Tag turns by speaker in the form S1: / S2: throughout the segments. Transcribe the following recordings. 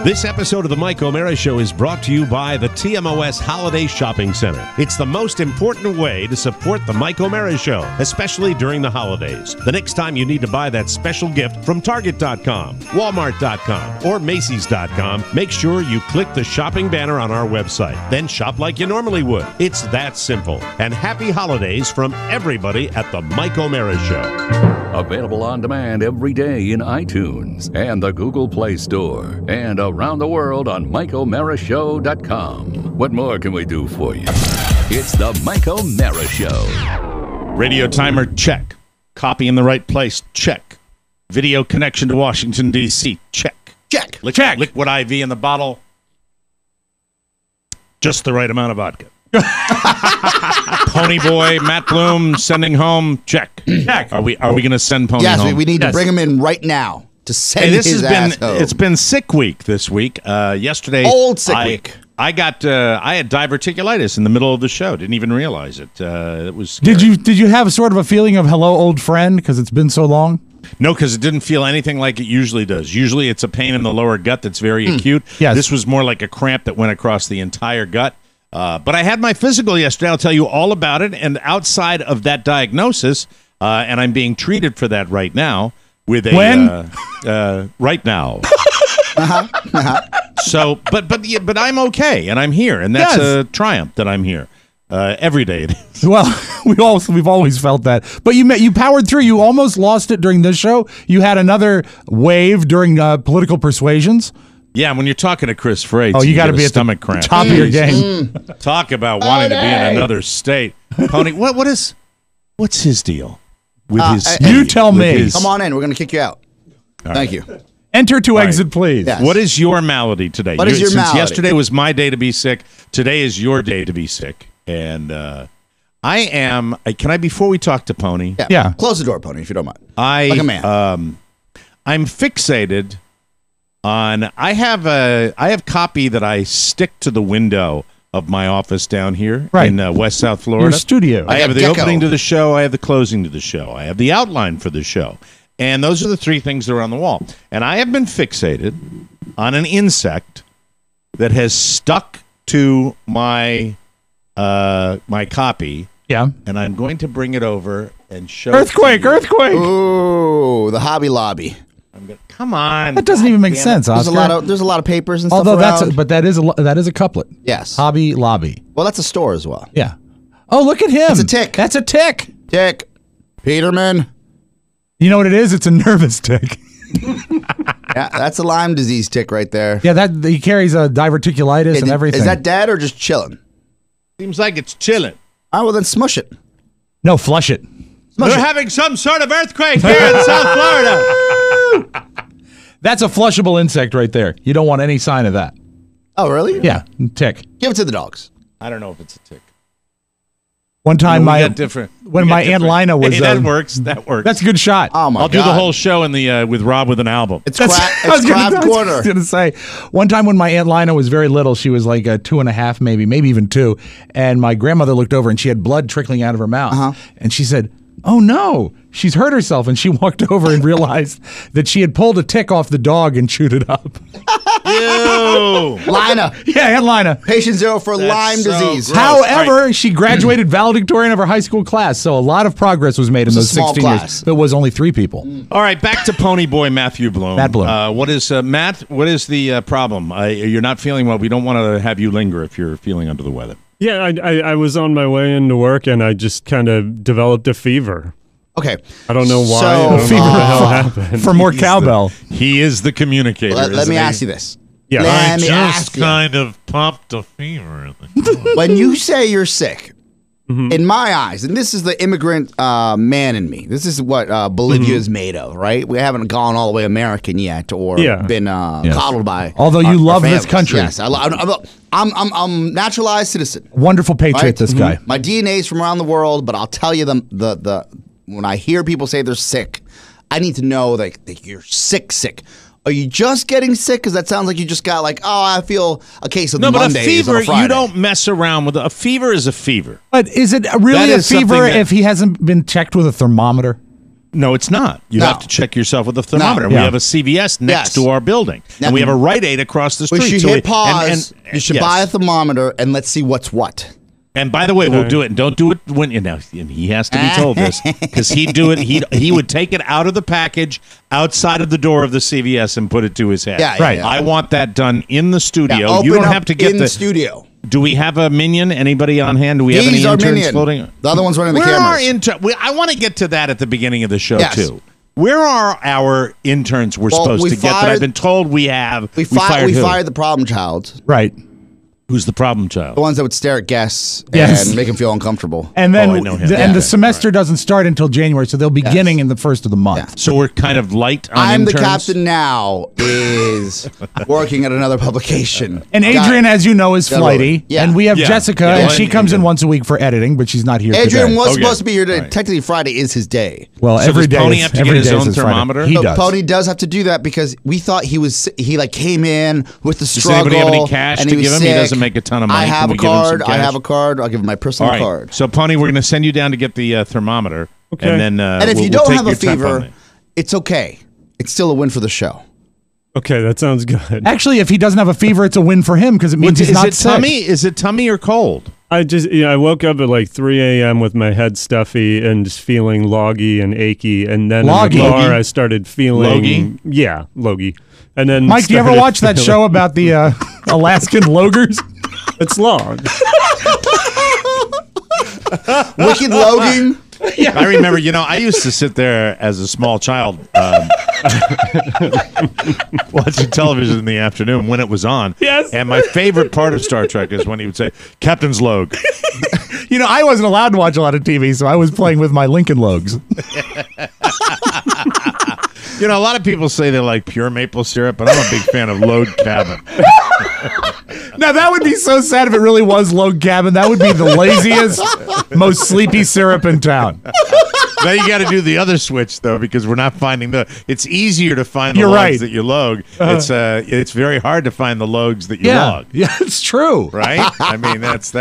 S1: This episode of the Mike O'Mara Show is brought to you by the TMOS Holiday Shopping Center. It's the most important way to support the Mike O'Mara Show, especially during the holidays. The next time you need to buy that special gift from Target.com, Walmart.com, or Macy's.com, make sure you click the shopping banner on our website. Then shop like you normally would. It's that simple. And happy holidays from everybody at the Mike O'Mara Show.
S2: Available on demand every day in iTunes and the Google Play Store, and around the world on MikeO'MaraShow.com. What more can we do for you? It's the Mike O'Mara Show.
S3: Radio timer, check. Copy in the right place, check. Video connection to Washington, D.C., check.
S4: Check.
S3: Check. Liquid IV in the bottle. Just the right amount of vodka. Pony Boy, Matt Bloom, sending home, check. Check. Are we going to send Pony home?
S4: Yes, we need to bring him in right now to send his ass home.
S3: It's been sick week this week. Yesterday,
S4: old sick week.
S3: I had diverticulitis in the middle of the show. Didn't even realize it. It was scary.
S5: Did you have sort of a feeling of hello, old friend, because it's been so long?
S3: No, because it didn't feel anything like it usually does. Usually it's a pain in the lower gut that's very acute.
S5: Yes.
S3: This was more like a cramp that went across the entire gut. But I had my physical yesterday. I'll tell you all about it. And outside of that diagnosis, and I'm being treated for that right now with a right now. So, but I'm okay, and I'm here, and that's a triumph that I'm here every day. It is.
S5: Well, we've always felt that. But you powered through. You almost lost it during this show. You had another wave during political persuasions.
S3: Yeah, when you're talking to Chris Frey,
S5: you got to be at
S3: stomach cramp.
S5: Top of your game.
S3: Talk about wanting to be in another state. Pony, what's his deal? With
S5: you tell me.
S4: Come on in. We're going to kick you out. Thank you.
S5: Enter to exit, please.
S4: Yes.
S3: What is your malady today?
S4: What is your malady?
S3: Since yesterday was my day to be sick, today is your day to be sick. And I am. Can I, before we talk to Pony?
S5: Yeah.
S4: Close the door, Pony, if you don't mind.
S3: Like
S4: a man.
S3: I'm fixated on. I have copy that I stick to the window of my office down here in West South Florida.
S5: Your studio.
S3: I have the opening to the show. I have the closing to the show. I have the outline for the show. And those are the three things that are on the wall. And I have been fixated on an insect that has stuck to my my copy.
S5: Yeah.
S3: And I'm going to bring it over and show
S5: Earthquake.
S4: Ooh, the Hobby Lobby.
S3: Come on.
S5: That doesn't even make sense, Oscar.
S4: There's a lot of papers and stuff
S5: Although
S4: around.
S5: that is a couplet.
S4: Yes.
S5: Hobby Lobby.
S4: Well, that's a store as well.
S5: Yeah. Oh, look at him.
S4: That's a tick.
S5: That's a tick.
S4: Tick. Peterman.
S5: You know what it is? It's a nervous tick.
S4: Yeah, that's a Lyme disease tick right there.
S5: Yeah, he carries a diverticulitis and everything.
S4: Is that dead or just chilling?
S3: Seems like it's chilling.
S4: Oh, well, then smush it.
S5: No, flush it.
S3: We're having some sort of earthquake here in South Florida.
S5: That's a flushable insect right there. You don't want any sign of that.
S4: Oh, really?
S5: Yeah, tick.
S4: Give it to the dogs.
S3: I don't know if it's a tick.
S5: One time,
S3: my
S5: Aunt Lina was.
S3: Hey, that works. That works.
S5: That's a good shot.
S4: Oh my God!
S3: I'll do the whole show in the with Rob with an album.
S4: It's Crab Corner.
S5: I was going to say, one time when my Aunt Lina was very little, she was like 2.5, maybe even 2, and my grandmother looked over and she had blood trickling out of her mouth, and she said, "Oh no, she's hurt herself." And she walked over and realized that she had pulled a tick off the dog and chewed it up.
S3: Ew.
S4: Lina.
S5: Yeah, Aunt Lina.
S4: Patient zero for Lyme disease.
S3: Gross.
S5: However, she graduated valedictorian of her high school class, so a lot of progress was made in those 16 years. It was only 3 people.
S3: All right, back to Pony Boy Matthew Bloom.
S5: Matt Bloom.
S3: What is Matt? What is the problem? You're not feeling well. We don't want to have you linger if you're feeling under the weather.
S6: Yeah, I was on my way into work and I just kind of developed a fever.
S4: Okay.
S6: I don't know why.
S4: So,
S6: I don't know what the hell happened.
S5: For more cowbell.
S3: He is the communicator.
S4: Let me ask you this.
S6: Yeah.
S4: Let me ask you.
S3: kind of popped a fever.
S4: When you say you're sick, in my eyes, and this is the immigrant man in me, this is what Bolivia is made of, right? We haven't gone all the way American yet or been coddled by
S5: Although you love
S4: our
S5: this country.
S4: Yes, I'm naturalized citizen.
S5: Wonderful patriot,
S4: Right?
S5: this guy.
S4: My DNA is from around the world, but I'll tell you the when I hear people say they're sick, I need to know that you're sick. Are you just getting sick? Because that sounds like you just got I feel a case of the Mondays.
S3: No, but a fever,
S4: on a Friday.
S3: you don't mess around with. A fever is a fever.
S5: But is it really a fever if he hasn't been checked with a thermometer?
S3: No, it's not. You
S4: No.
S3: have to check yourself with a thermometer.
S5: No.
S3: We
S5: Yeah.
S3: have a CVS next
S4: Yes.
S3: to our building, and we have a Rite Aid across the street.
S4: We should
S3: So
S4: hit pause. You should
S3: yes.
S4: buy a thermometer and let's see what's what.
S3: And by the way, we'll do it. And don't do it when and he has to be told this because he'd do it. He would take it out of the package outside of the door of the CVS and put it to his head.
S4: Yeah, yeah,
S5: Right.
S4: yeah.
S3: I want that done in the studio.
S4: Yeah,
S3: You
S4: open
S3: don't
S4: up
S3: have to get
S4: in
S3: the
S4: studio.
S3: Do we have a minion? Anybody on hand? Do we have
S4: He's
S3: any
S4: our
S3: interns
S4: minion.
S3: floating?
S4: The other one's running the
S3: Where are
S4: cameras.
S3: I want to get to that at the beginning of the show
S4: Yes.
S3: too. Where are our interns we're
S4: Well,
S3: supposed
S4: we
S3: to get that
S4: fired-
S3: I've been told we have?
S4: We
S3: fired who?
S4: fired the problem child.
S5: Right.
S3: Who's the problem child?
S4: The ones that would stare at guests
S5: Yes.
S4: and make them feel uncomfortable.
S5: And then
S3: Oh, I know him.
S5: and
S3: Yeah.
S5: the semester doesn't start until January, so they'll be beginning in the first of the month.
S4: Yeah.
S3: So we're kind of light on
S4: I'm the
S3: interns?
S4: captain now, is working at another publication.
S5: And Adrian, as you know, is
S4: Got it.
S5: flighty.
S4: Yeah.
S5: And we have
S3: Yeah.
S5: Jessica,
S3: Yeah.
S5: and she comes in once a week for editing, but she's not here
S4: Adrian
S5: today.
S4: was
S3: Okay.
S4: supposed to be here today.
S3: Right.
S4: Technically, Friday is his day.
S5: Well,
S3: So
S5: every
S3: does
S5: day
S3: Pony
S5: is-
S3: have to
S5: every
S3: get his
S5: day
S3: own
S5: is Friday.
S3: thermometer?
S5: He
S4: But
S5: does.
S4: Pony does have to do that because we thought he came in with the
S3: Does
S4: struggle.
S3: anybody have any cash
S4: and
S3: to
S4: was
S3: give him? He
S4: sick.
S3: doesn't make a ton of money.
S4: I
S3: Can
S4: have
S3: we
S4: a
S3: give him some
S4: card. I
S3: cash?
S4: have a card. I'll give him my personal
S3: All right.
S4: card.
S3: So, Pony, we're going to send you down to get the thermometer.
S6: Okay.
S3: And then
S4: And if
S3: we'll
S4: you don't
S3: take
S4: have a
S3: your temp on
S4: fever,
S3: it.
S4: it's okay. It's still a win for the show.
S6: Okay, that sounds good.
S5: Actually, if he doesn't have a fever, it's a win for him because it means he's
S3: is
S5: not
S3: it
S5: sick.
S3: tummy? Is it tummy or cold?
S6: I woke up at like 3 a.m. with my head stuffy and just feeling loggy and achy, and then
S5: Loggy?
S6: in the car I started feeling
S3: Logy?
S6: Yeah, logy. And then
S5: Mike, do you ever
S6: started
S5: watch that
S6: feeling-
S5: show about the Alaskan logers?
S6: It's long.
S4: Wicked Logan.
S3: I remember, I used to sit there as a small child watching television in the afternoon when it was on.
S6: Yes.
S3: And my favorite part of Star Trek is when he would say, Captain's Log.
S5: I wasn't allowed to watch a lot of TV, so I was playing with my Lincoln Logs.
S3: A lot of people say they like pure maple syrup, but I'm a big fan of Log Cabin.
S5: Now, that would be so sad if it really was Log Cabin. That would be the laziest, most sleepy syrup in town.
S3: Now you got to do the other switch though, because we're not finding it's easier to find the
S5: You're
S3: logs
S5: right.
S3: that you log. It's very hard to find the logs that you log.
S5: Yeah, it's true.
S3: Right? I mean, that's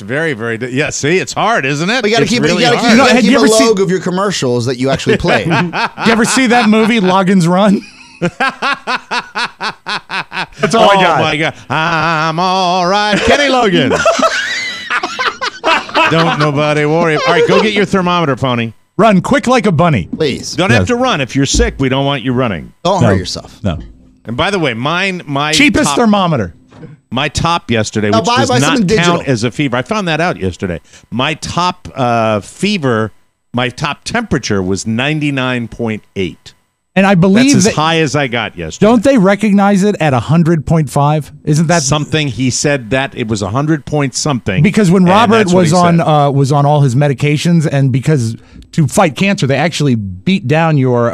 S3: very, very. Yeah, see, it's hard, isn't it?
S4: But you got to
S3: It's
S4: keep,
S3: really
S4: you gotta
S3: hard.
S4: keep, you gotta
S5: had
S4: keep
S5: you
S4: a
S5: ever seen-
S4: log of your commercials that you actually play.
S5: You ever see that movie, Logan's Run? That's all I got.
S3: Oh my God, I'm all right, Kenny Logan. Don't nobody worry. All right, go get your thermometer, Pony.
S5: Run quick like a bunny.
S4: Please.
S3: Don't have to run. If you're sick, we don't want you running.
S4: Don't hurt yourself.
S5: No.
S3: And by the way, my
S5: Cheapest
S3: top,
S5: thermometer.
S3: my top yesterday,
S4: Now
S3: which
S4: buy
S3: does not
S4: something
S3: count
S4: digital.
S3: as a fever. I found that out yesterday. My top fever, my top temperature was 99.8.
S5: And I
S3: That's
S5: believe
S3: as
S5: that,
S3: high as I got yesterday.
S5: don't they recognize it at 100.5? Isn't that
S3: something he said that it was 100 point something?
S5: because when
S3: and
S5: Robert
S3: that's what
S5: was
S3: he
S5: on
S3: said.
S5: was on all his medications, and because to fight cancer, they actually beat down your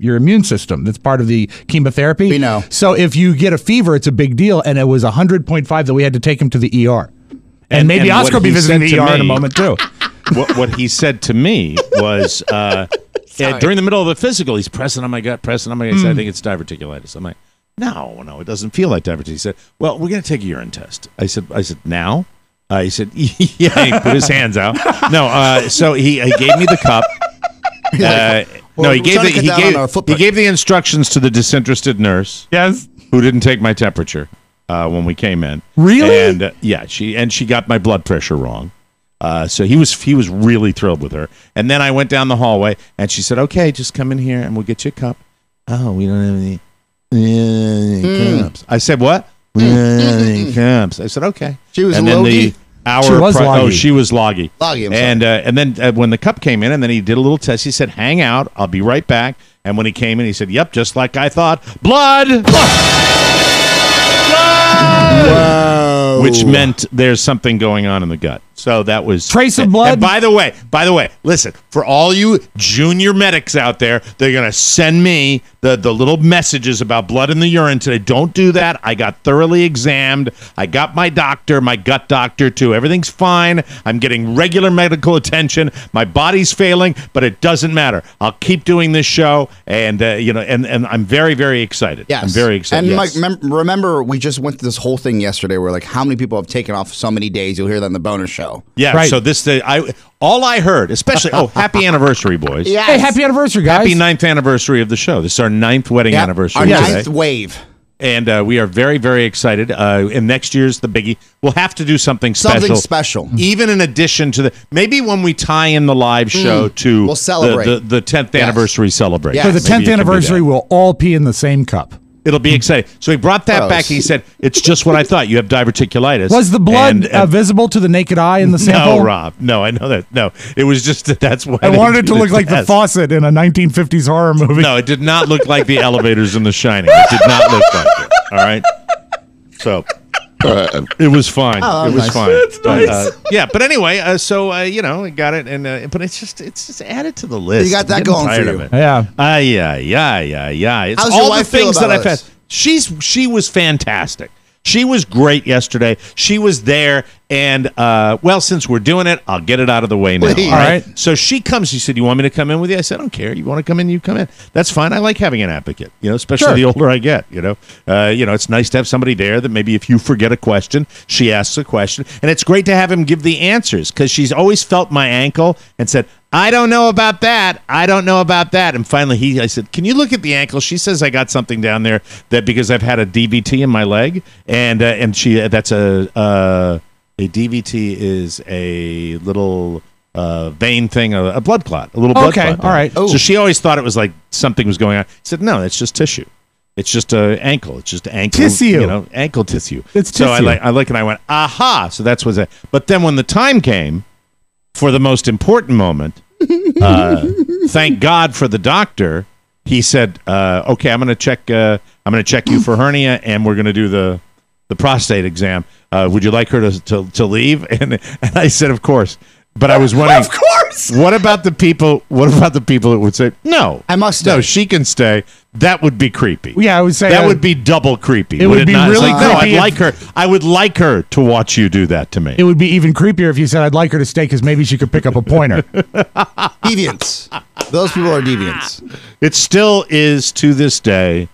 S5: immune system. That's part of the chemotherapy.
S4: We know.
S5: So if you get a fever, it's a big deal, and it was 100.5 that we had to take him to the ER. And maybe
S3: and
S5: Oscar will
S3: what
S5: be
S3: he
S5: visiting
S3: said
S5: the
S3: to
S5: ER in a
S3: me-
S5: moment too.
S3: what he said to me was during the middle of the physical, he's pressing on my gut, pressing on my gut. He said, I think it's diverticulitis. I'm like, no, it doesn't feel like diverticulitis. He said, well, we're going to take a urine test. I said, now? He said, yeah. He put his hands out. No, so he gave me the cup. No, he
S4: we're trying to cut down on our
S3: he
S4: footprint.
S3: gave the instructions to the disinterested nurse
S5: Yes.
S3: who didn't take my temperature when we came in.
S5: Really?
S3: And she got my blood pressure wrong. So he was really thrilled with her. And then I went down the hallway, and she said, "Okay, just come in here, and we'll get you a cup." Oh, we don't have any cups. I said, "What? We don't have any cups." I said, "Okay."
S4: She was
S3: and then
S4: Logy?
S3: the hour.
S5: She was Loggy.
S3: Oh, she was Loggy.
S4: Loggy, I'm sorry.
S3: And then when the cup came in, and then he did a little test. He said, "Hang out. I'll be right back." And when he came in, he said, "Yep, just like I thought. Blood."
S4: Whoa.
S3: Which meant there's something going on in the gut. So that was
S5: Trace of blood?
S3: And by the way, listen, for all you junior medics out there, they're gonna send me the little messages about blood in the urine today. Don't do that. I got thoroughly examined. I got my doctor, my gut doctor too. Everything's fine. I'm getting regular medical attention. My body's failing, but it doesn't matter. I'll keep doing this show, and and I'm very, very excited.
S4: Yes.
S3: I'm very excited.
S4: And
S3: yes.
S4: Mike, remember, we just went through this whole thing yesterday where like how many people have taken off so many days. You'll hear that in the bonus show.
S3: Yeah.
S5: Right.
S3: So all I heard, especially happy anniversary, boys.
S4: Yes.
S5: Hey, happy anniversary, guys.
S3: Happy 9th anniversary of the show. This is our 9th wedding
S4: Yep.
S3: anniversary
S4: Our
S3: today.
S4: 9th wave.
S3: And we are very, very excited. And next year's the biggie. We'll have to do something special.
S4: Something special.
S3: Even in addition to maybe when we tie in the live show to
S4: We'll celebrate.
S3: the 10th anniversary celebration.
S4: Yes.
S5: For the
S3: Maybe
S5: 10th
S3: you can do
S5: anniversary,
S3: that.
S5: we'll all pee in the same cup.
S3: It'll be exciting. So he brought that
S4: Gross.
S3: back. He said, it's just what I thought. You have diverticulitis.
S5: Was the blood
S3: And-
S5: visible to the naked eye in the sample?
S3: No, Rob. No, I know that. No, it was just that's why
S5: I
S3: they
S5: wanted it
S3: do
S5: to look like the
S3: test.
S5: faucet in a 1950s horror movie.
S3: No, it did not look like the elevators in The Shining. It did not look like it. All right. So it was fine. It was
S4: nice.
S3: fine.
S5: That's nice.
S3: Yeah, but anyway, I got it, and but it's just added to the list.
S4: You got that
S3: I'm getting
S4: going for
S3: tired
S4: you.
S3: of it. Yeah. It's
S4: How's
S3: all
S4: your
S3: the
S4: wife feel
S3: things
S4: about
S3: that I've
S4: all
S3: had.
S4: this?
S3: She was fantastic. She was great yesterday. She was there, and since we're doing it, I'll get it out of the way now.
S4: Please.
S3: All right. So she comes. She said, "You want me to come in with you?" I said, "I don't care. You want to come in? You come in. That's fine. I like having an advocate. Especially
S5: Sure.
S3: the older I get. It's nice to have somebody there that maybe if you forget a question, she asks a question, and it's great to have him give the answers because she's always felt my ankle and said, I don't know about that. I don't know about that. And finally, I said, can you look at the ankle? She says I got something down there that because I've had a DVT in my leg, and that's a DVT is a little vein thing, a blood clot, a little blood clot.
S5: Okay, all right.
S3: So she always thought it was like something was going on. I said, no, it's just tissue. It's just an ankle. It's just ankle
S5: Tissue.
S3: Ankle tissue.
S5: It's
S3: so
S5: tissue.
S3: I like, and I went, aha. So that's what's that. But then when the time came for the most important moment, thank God for the doctor. He said, "Okay, I'm going to check. I'm going to check you for hernia, and we're going to do the prostate exam. Would you like her to leave?" And I said, "Of course." But I was wondering,
S4: Of course.
S3: What about the people? What about the people that would say, "No,
S4: I must
S3: No,
S4: stay."
S3: she can stay." That would be creepy.
S5: Yeah, I would say
S3: that would be double creepy.
S5: it would be
S3: not? It's
S5: really
S3: like, no, I'd
S5: creepy if-
S3: like her. I would like her to watch you do that to me.
S5: It would be even creepier if you said, I'd like her to stay because maybe she could pick up a pointer.
S4: Deviants. Those people are deviants.
S3: It still is to this day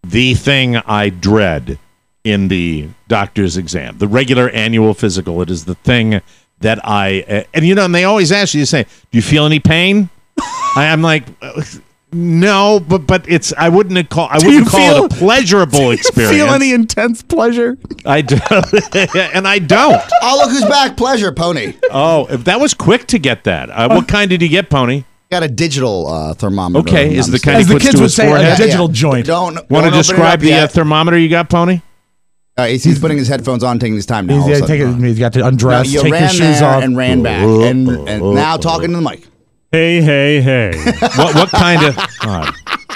S3: the thing I dread in the doctor's exam, the regular annual physical. It is the thing that and they always ask you, say, do you feel any pain? I'm like, no, but it's I wouldn't call it a pleasurable experience.
S5: Feel any intense pleasure?
S3: I do, and I don't.
S4: Oh, look who's back. Pleasure, Pony.
S3: Oh, that was quick to get that. What kind did you get, Pony?
S4: Got a digital thermometer.
S3: Okay,
S4: if I'm
S3: is the
S4: not
S3: kind
S5: As
S3: he
S5: the
S3: puts
S5: kids
S3: to
S5: would
S3: his
S5: say,
S3: forehead?
S5: a digital joint.
S4: Don't
S3: Want
S4: don't
S3: to
S4: open it
S3: describe
S4: up
S3: the
S4: yet.
S3: thermometer you got, Pony?
S4: He's putting his headphones on, taking his time now. all of a
S5: He's,
S4: sudden.
S5: he's got to undress,
S4: You
S5: take
S4: ran
S5: his shoes
S4: there
S5: off.
S4: and ran back, and now talking to the mic.
S6: Hey.
S3: What kind of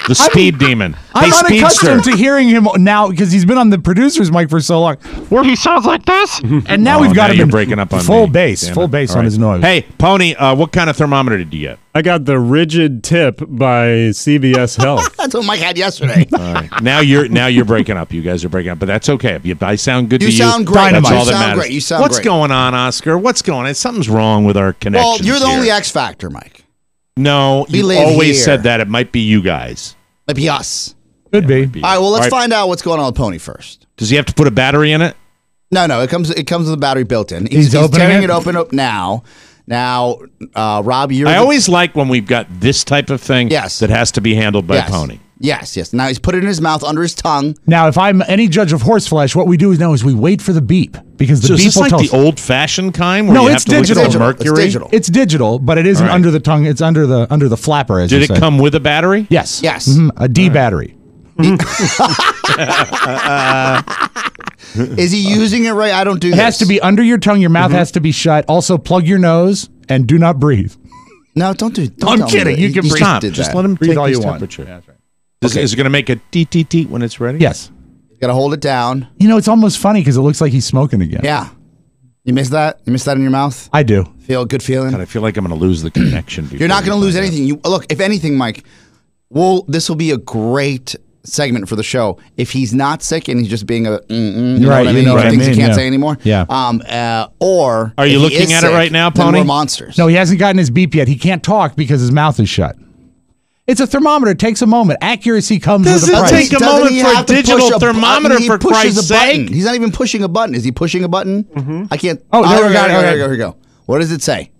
S3: the speed demon?
S5: I'm
S3: Hey,
S5: unaccustomed
S3: speedster.
S5: to hearing him now because he's been on the producer's mic for so long, where he sounds like this, and now we've got
S3: now
S5: him
S3: you're
S5: in
S3: breaking up on
S5: full
S3: me.
S5: bass,
S3: Damn
S5: full
S3: it.
S5: bass
S3: All
S5: on
S3: right.
S5: his noise.
S3: Hey, Pony, what kind of thermometer did you get?
S6: I got the Rigid Tip by CVS Health.
S4: That's what Mike had yesterday.
S3: All right. Now you're breaking up. You guys are breaking up, but that's okay. If I sound good
S4: You
S3: to you.
S4: sound great.
S3: That's
S5: Dynamite.
S3: all
S4: You
S3: that
S4: sound
S3: matters.
S4: great. You sound
S3: What's
S4: great.
S3: going on, Oscar? What's going on? Something's wrong with our connection.
S4: Well, you're the only X factor, Mike.
S3: No,
S4: We
S3: you
S4: live
S3: always
S4: here.
S3: said that. It might be you guys.
S4: Maybe us.
S5: Could be.
S4: All right. Well, let's
S3: All right.
S4: find out what's going on with Pony first.
S3: Does he have to put a battery in it?
S4: No. It comes with the battery built in.
S5: He's opening
S4: tearing
S5: it?
S4: it open up now. Now, Rob, you're.
S3: I always like when we've got this type of thing
S4: Yes.
S3: that has to be handled by
S4: yes.
S3: Pony.
S4: Yes. Now he's put it in his mouth under his tongue.
S5: Now, if I'm any judge of horse flesh, what we do now is we wait for the beep because the
S3: So is
S5: beep
S3: this
S5: will
S3: like
S5: tell
S3: the
S5: us.
S3: old-fashioned kind where
S5: No,
S3: you
S5: it's
S3: have to
S5: digital.
S3: look at the
S4: It's
S3: mercury?
S4: digital.
S5: It's digital, but it isn't
S3: All right.
S5: under the tongue. It's under the flapper, as
S3: Did
S5: you
S3: it
S5: say.
S3: come with a battery?
S5: Yes.
S4: Yes.
S5: Mhm, a D battery.
S4: Is he using it right? I don't do
S5: It
S4: this.
S5: has to be under your tongue. Your mouth has to be shut. Also, plug your nose and do not breathe.
S4: No, don't do. Don't
S5: I'm
S4: tell him
S5: kidding.
S4: that.
S5: You can
S4: He
S5: breathe.
S3: Stop.
S4: did
S3: Just
S4: that.
S3: let him
S5: Breathe
S3: take
S5: all
S3: his
S5: you want.
S3: temperature.
S5: Yeah, that's right.
S3: Is it going to make a teet when it's ready?
S5: Yes.
S4: Got to hold it down.
S5: You know, it's almost funny because it looks like he's smoking again.
S4: Yeah. You miss that? You miss that in your mouth?
S5: I do.
S4: Feel good feeling?
S3: God, I feel like I'm going to lose the connection.
S4: You're not going to lose anything. You look. If anything, Mike, this will be a great segment for the show. If he's not sick and he's just being a, you know
S5: Right,
S4: what I
S5: you
S4: mean?
S5: know what I
S4: Things
S5: mean,
S4: he can't
S5: yeah.
S4: say anymore.
S5: Yeah.
S4: Or
S3: Are you
S4: if he
S3: looking
S4: is
S3: at it
S4: sick,
S3: right now,
S4: then
S3: Pony?
S4: we're monsters.
S5: No, he hasn't gotten his beep yet. He can't talk because his mouth is shut. It's a thermometer. It takes a moment. Accuracy comes with
S3: Doesn't
S5: a price.
S3: take a moment for a digital thermometer, for Christ's sake.
S4: He's not even pushing a button. Is he pushing a button? I can't.
S5: Oh, there we go.
S4: Here we go. What does it say?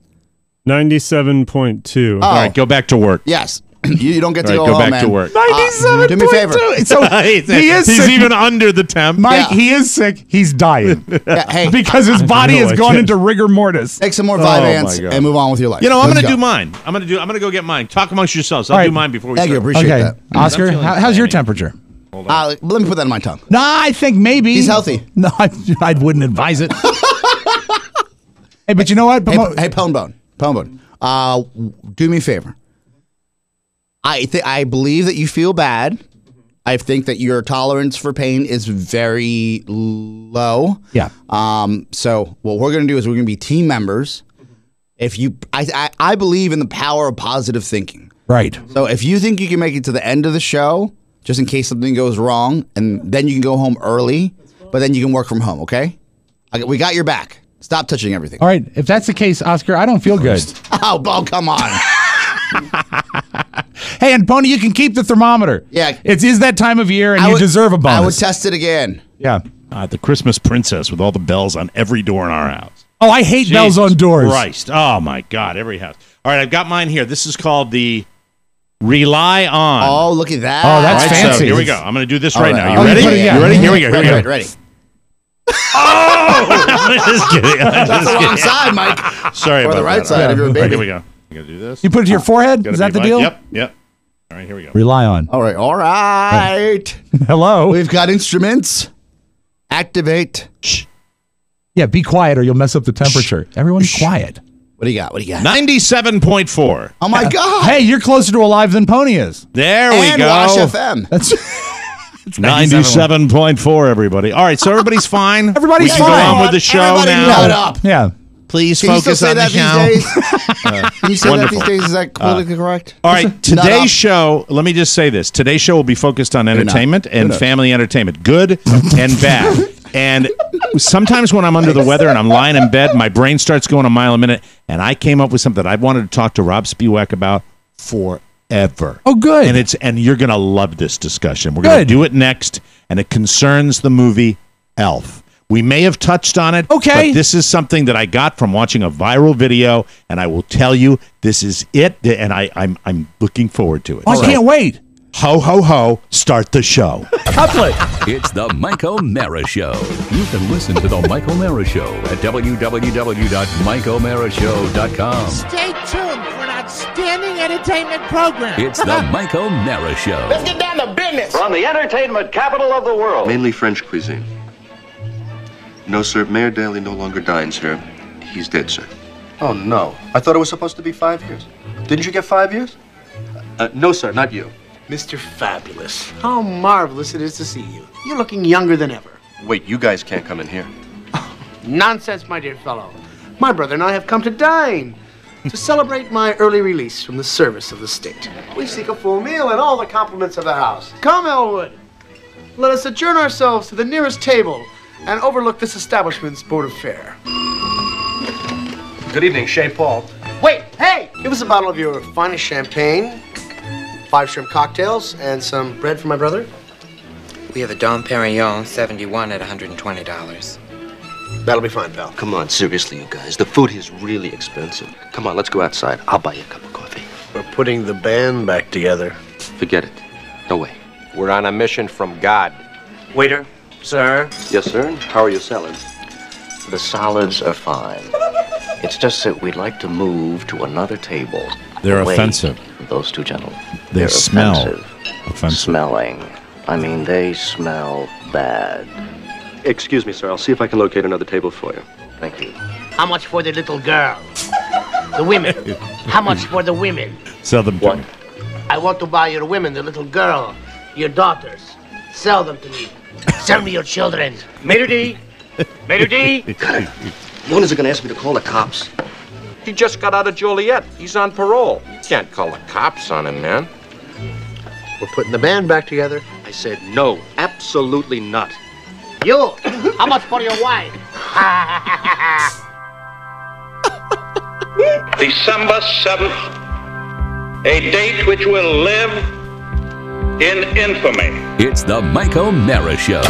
S6: 97.2.
S3: All right, go back to work.
S4: Yes. You don't get to
S3: All right,
S4: go
S3: go
S4: home,
S3: back to work.
S5: 97.2.
S4: Do me a favor.
S5: So he is
S3: He's
S5: sick.
S3: even under the temp.
S5: Mike,
S4: Yeah.
S5: he is sick. He's dying
S4: Yeah, hey,
S5: because his body has gone into rigor mortis.
S4: take some more
S3: my
S4: Vyvanse
S3: God.
S4: and move on with your life.
S3: You know, I'm
S4: Let's
S3: going to
S4: go.
S3: do mine. I'm going to go get mine. Talk amongst yourselves. I'll
S5: All right.
S3: do mine before we
S4: Thank you.
S3: start.
S4: Appreciate
S5: Okay,
S4: that.
S5: Oscar,
S3: I'm feeling
S5: how's your
S3: clammy.
S5: temperature?
S4: Let me put that in my tongue.
S5: No, I think maybe
S4: He's healthy.
S5: No, I wouldn't advise it. Hey, but you know what?
S4: Hey, Pone Bone. Do me a favor. I believe that you feel bad. I think that your tolerance for pain is very low.
S5: Yeah.
S4: So what we're gonna do is we're gonna be team members. I believe in the power of positive thinking.
S5: Right.
S4: So if you think you can make it to the end of the show, just in case something goes wrong, and then you can go home early, but then you can work from home. Okay? We got your back. Stop touching everything.
S5: All right. If that's the case, Oscar, I don't feel good.
S4: Oh, come on.
S5: Hey, and Pony, you can keep the thermometer.
S4: Yeah.
S5: It is that time of year, and you deserve a bonus.
S4: I would test it again.
S5: Yeah.
S3: The Christmas princess with all the bells on every door in our house.
S5: Oh, I hate bells on doors.
S3: Christ. Oh, my God. Every house. All right, I've got mine here. This is called the Rely On.
S4: Oh, look at that.
S5: Oh, that's
S3: All right,
S5: fancy.
S3: so here we go. I'm going to do this
S4: All
S3: right
S4: right.
S3: now.
S4: Oh,
S3: You ready?
S5: you put it- yeah.
S3: You ready? Here we go. Here we go.
S4: Ready.
S3: I'm just kidding. I'm
S4: That's
S3: just
S4: the wrong
S3: kidding.
S4: side, Mike.
S3: Sorry
S4: Or
S3: about
S4: the right
S3: that.
S4: side
S3: All
S4: if you're a
S3: right,
S4: baby.
S3: here we go. You got to do this.
S5: You put it to your forehead?
S3: Gotta
S5: Is that
S3: be
S5: the deal?
S3: Yep. All right, here we go.
S5: Rely on.
S4: All right.
S5: Hello.
S4: We've got instruments. Activate. Shh.
S5: Yeah, be quiet or you'll mess up the temperature. Everyone quiet.
S4: What do you got?
S3: 97.4.
S4: Oh, my God.
S5: Hey, you're closer to Alive than Pony is.
S3: There we
S4: And
S3: go.
S4: Wash FM.
S5: That's
S3: 97.4, everybody. All right, so everybody's fine.
S5: Everybody's
S3: we can
S5: fine.
S3: go on with the show
S4: Everybody
S3: now.
S4: shut up.
S5: Yeah.
S3: Please
S4: Can you still
S3: focus
S4: say
S3: on the
S4: that
S3: show.
S4: these days? Can you say that
S3: Wonderful.
S4: these days? Is that politically correct?
S3: All right,
S4: Nut up.
S3: today's show, let me just say this. Today's show will be focused on entertainment and family entertainment, good and bad. And sometimes when I'm under the weather and I'm lying in bed, my brain starts going a mile a minute, and I came up with something that I wanted to talk to Rob Spiewak about forever.
S5: Oh, good.
S3: And you're going to love this discussion. We're going to
S5: Good.
S3: do it next, and it concerns the movie Elf. We may have touched on it,
S5: Okay.
S3: but this is something that I got from watching a viral video, and I will tell you, this is it, and I'm looking forward to it.
S5: I can't wait.
S3: Ho, ho, ho, start the show.
S5: Couplet.
S2: It's the Mike O'Mara Show. You can listen to the Mike O'Mara Show at www.mikeomarashow.com.
S7: Stay tuned for an outstanding entertainment program.
S2: It's the Mike O'Mara Show.
S7: Let's get down to business.
S8: From the entertainment capital of the world.
S9: Mainly French cuisine. No, sir. Mayor Daley no longer dines here. He's dead, sir.
S8: Oh, no. I thought it was supposed to be 5 years. Didn't you get 5 years?
S9: No, sir. Not you.
S10: Mr. Fabulous, how marvelous it is to see you. You're looking younger than ever.
S9: Wait, you guys can't come in here.
S10: Nonsense, my dear fellow. My brother and I have come to dine to celebrate my early release from the service of the state. We seek a full meal and all the compliments of the house. Come, Elwood. Let us adjourn ourselves to the nearest table and overlook this establishment's board of fare.
S8: Good evening, Chez Paul.
S10: Wait, hey! Give us a bottle of your finest champagne, 5 shrimp cocktails, and some bread for my brother.
S11: We have a Dom Perignon 71 at $120.
S10: That'll be fine, pal.
S9: Come on, seriously, you guys. The food is really expensive. Come on, let's go outside. I'll buy you a cup of coffee.
S10: We're putting the band back together.
S9: Forget it. No way.
S8: We're on a mission from God.
S12: Waiter, sir,
S9: Yes, sir. How are your salads?
S12: the solids are fine. It's just that we'd like to move to another table.
S3: They're
S12: away
S3: offensive.
S12: from those two gentlemen.
S3: They
S12: They're
S3: smell
S12: offensive. Smelling. I mean, they smell bad.
S9: Excuse me, sir. I'll see if I can locate another table for you.
S12: Thank you.
S7: How much for the little girl? The women. How much for the women?
S3: Sell them to me.
S7: I want to buy your women, the little girl, your daughters. Sell them to me. Sell me your children. Maitre D. Maitre D.
S9: When is it going to ask me to call the cops?
S8: He just got out of Joliet. He's on parole. You can't call the cops on him, man.
S10: We're putting the band back together.
S9: I said no. Absolutely not.
S7: You. How much for your wife?
S8: December 7th,
S13: A date which will live in infamy.
S2: It's the Mike O'Mara Show.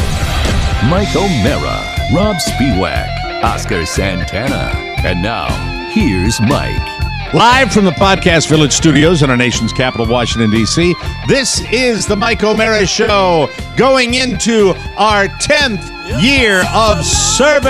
S2: Mike O'Mara, Rob Spiewak, Oscar Santana. And now, here's Mike.
S3: Live from the Podcast Village studios in our nation's capital, Washington, D.C., this is the Mike O'Mara Show, going into our 10th year of service.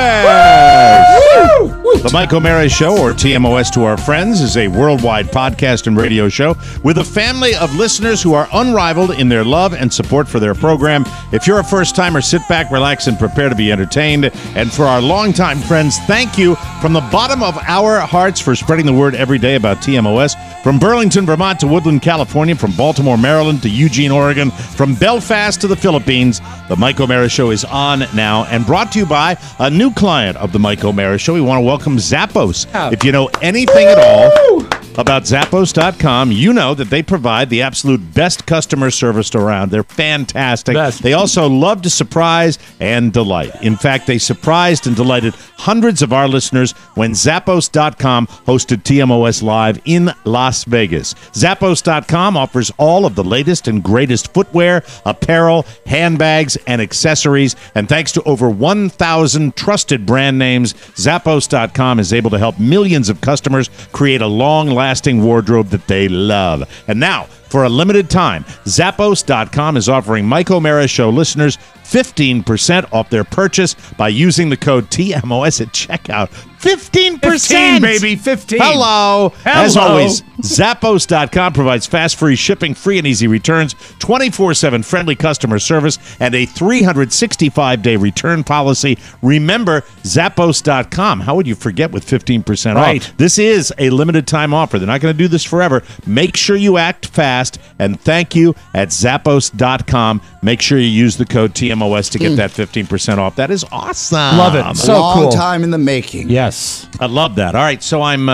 S3: The Mike O'Mara Show, or TMOS to our friends, is a worldwide podcast and radio show with a family of listeners who are unrivaled in their love and support for their program. If you're a first-timer, sit back, relax, and prepare to be entertained. And for our longtime friends, thank you from the bottom of our hearts for spreading the word every day about TMOS. From Burlington, Vermont to Woodland, California, from Baltimore, Maryland to Eugene, Oregon, from Belfast to the Philippines, the Mike O'Mara Show is on now and brought to you by a new client of the Mike O'Mara Show. We want to welcome Zappos. If you know anything at all about Zappos.com, you know that they provide the absolute best customer service around. They're fantastic.
S5: Best.
S3: They also love to surprise and delight. In fact, they surprised and delighted hundreds of our listeners when Zappos.com hosted TMOS Live in Las Vegas. Zappos.com offers all of the latest and greatest footwear, apparel, handbags, and accessories. And thanks to over 1,000 trusted brand names, Zappos.com is able to help millions of customers create a long-lasting wardrobe that they love. And now, for a limited time, Zappos.com is offering Mike O'Mara Show listeners 15% off their purchase by using the code TMOS at checkout. 15%!
S5: 15, baby, 15.
S3: Hello! As always, Zappos.com provides fast, free shipping, free and easy returns, 24/7 friendly customer service, and a 365-day return policy. Remember, Zappos.com. How would you forget with 15%
S5: Right.
S3: off? This is a limited time offer. They're not going to do this forever. Make sure you act fast, and thank you at Zappos.com. Make sure you use the code TMOS to get that 15% off. That is awesome.
S5: Love it. So
S4: Long
S5: cool.
S4: time in the making.
S5: Yes.
S3: I love that. All right, so I'm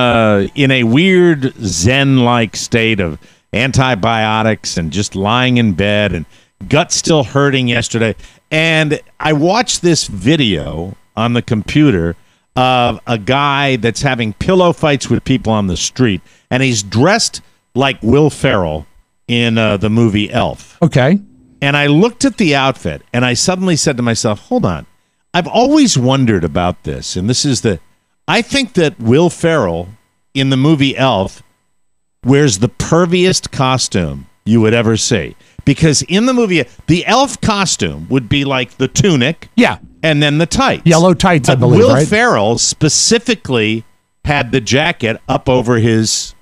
S3: in a weird Zen-like state of antibiotics and just lying in bed and gut still hurting yesterday. And I watched this video on the computer of a guy that's having pillow fights with people on the street, and he's dressed like Will Ferrell in the movie Elf.
S5: Okay.
S3: And I looked at the outfit, and I suddenly said to myself, hold on. I've always wondered about this, and this is I think that Will Ferrell in the movie Elf wears the perviest costume you would ever see. Because in the movie, the elf costume would be like the tunic.
S5: Yeah.
S3: And then the tights.
S5: Yellow tights, I believe,
S3: Will
S5: right?
S3: Ferrell specifically had the jacket up over his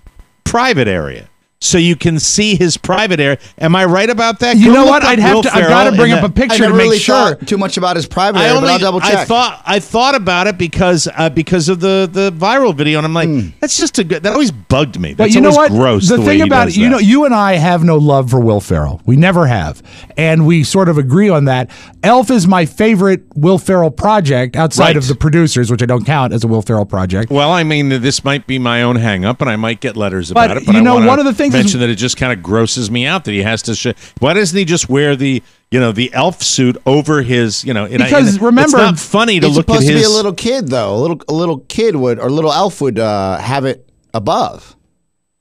S3: private area. So you can see his private area. Am I right about that?
S5: You
S3: Go
S5: know
S3: look
S5: what?
S3: up
S5: I've got to bring up a
S4: I
S5: picture
S4: never
S5: to make
S4: really
S5: sure.
S4: thought too much about his private area, but I'll double check.
S3: I thought about it because of the viral video, and I'm like, that's just a good. That always bugged me. That's
S5: But you know
S3: always
S5: what?
S3: gross.
S5: The
S3: way
S5: thing
S3: he
S5: about
S3: does
S5: it,
S3: that.
S5: you and I have no love for Will Ferrell. We never have, and we sort of agree on that. Elf is my favorite Will Ferrell project outside
S3: Right.
S5: of the producers, which I don't count as a Will Ferrell project.
S3: Well, I mean, this might be my own hang-up, and I might get letters
S5: But,
S3: about it. But
S5: you
S3: I
S5: know,
S3: wanna
S5: one of the things is-
S3: mention that it just kind of grosses me out that he has to. Why doesn't he just wear the elf suit over his?
S5: Because remember,
S3: it's not funny to
S4: It's
S3: look at
S4: supposed to
S3: his.
S4: be a little kid, though. A little kid would, or little elf would have it above.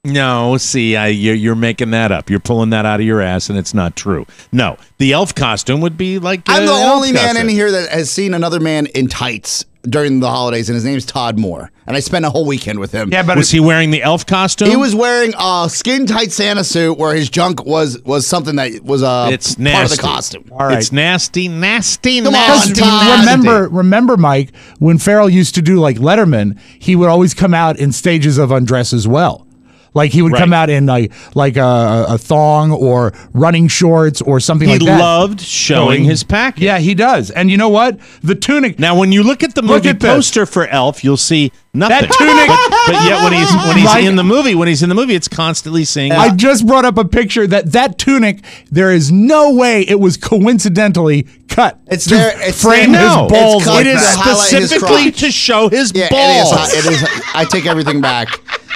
S3: No, see, you're making that up. You're pulling that out of your ass, and it's not true. No, the elf costume would be like.
S4: I'm the
S3: an elf
S4: only man
S3: costume.
S4: in here that has seen another man in tights during the holidays, and his name's Todd Moore. And I spent a whole weekend with him.
S5: Yeah, but
S3: Was he wearing the elf costume?
S4: He was wearing a skin tight Santa suit where his junk was something that was
S3: It's
S4: part of
S3: nasty.
S4: the costume.
S5: All right.
S3: It's nasty.
S4: Come on,
S3: nasty.
S4: Todd.
S5: Remember, Mike, when Ferrell used to do like Letterman, he would always come out in stages of undress as well. Like he would come out in like a thong or running shorts or something
S3: He
S5: like that.
S3: loved showing his package.
S5: Yeah, he does. And you know what? The tunic.
S3: Now, when you look at the
S5: Look
S3: movie
S5: at this.
S3: poster for Elf, you'll see nothing.
S5: That tunic.
S3: but yet when he's
S5: Mike-
S3: in the movie, it's constantly saying.
S5: I just brought up a picture that tunic. There is no way it was coincidentally cut.
S4: It's
S5: to
S4: there. It's
S5: frame
S4: there.
S5: his
S4: No,
S5: balls.
S4: it's cut
S5: like
S3: It is
S4: to
S5: that.
S4: highlight his
S3: specifically
S4: crotch.
S3: to show his
S4: Yeah,
S3: balls.
S4: it is. I take everything back.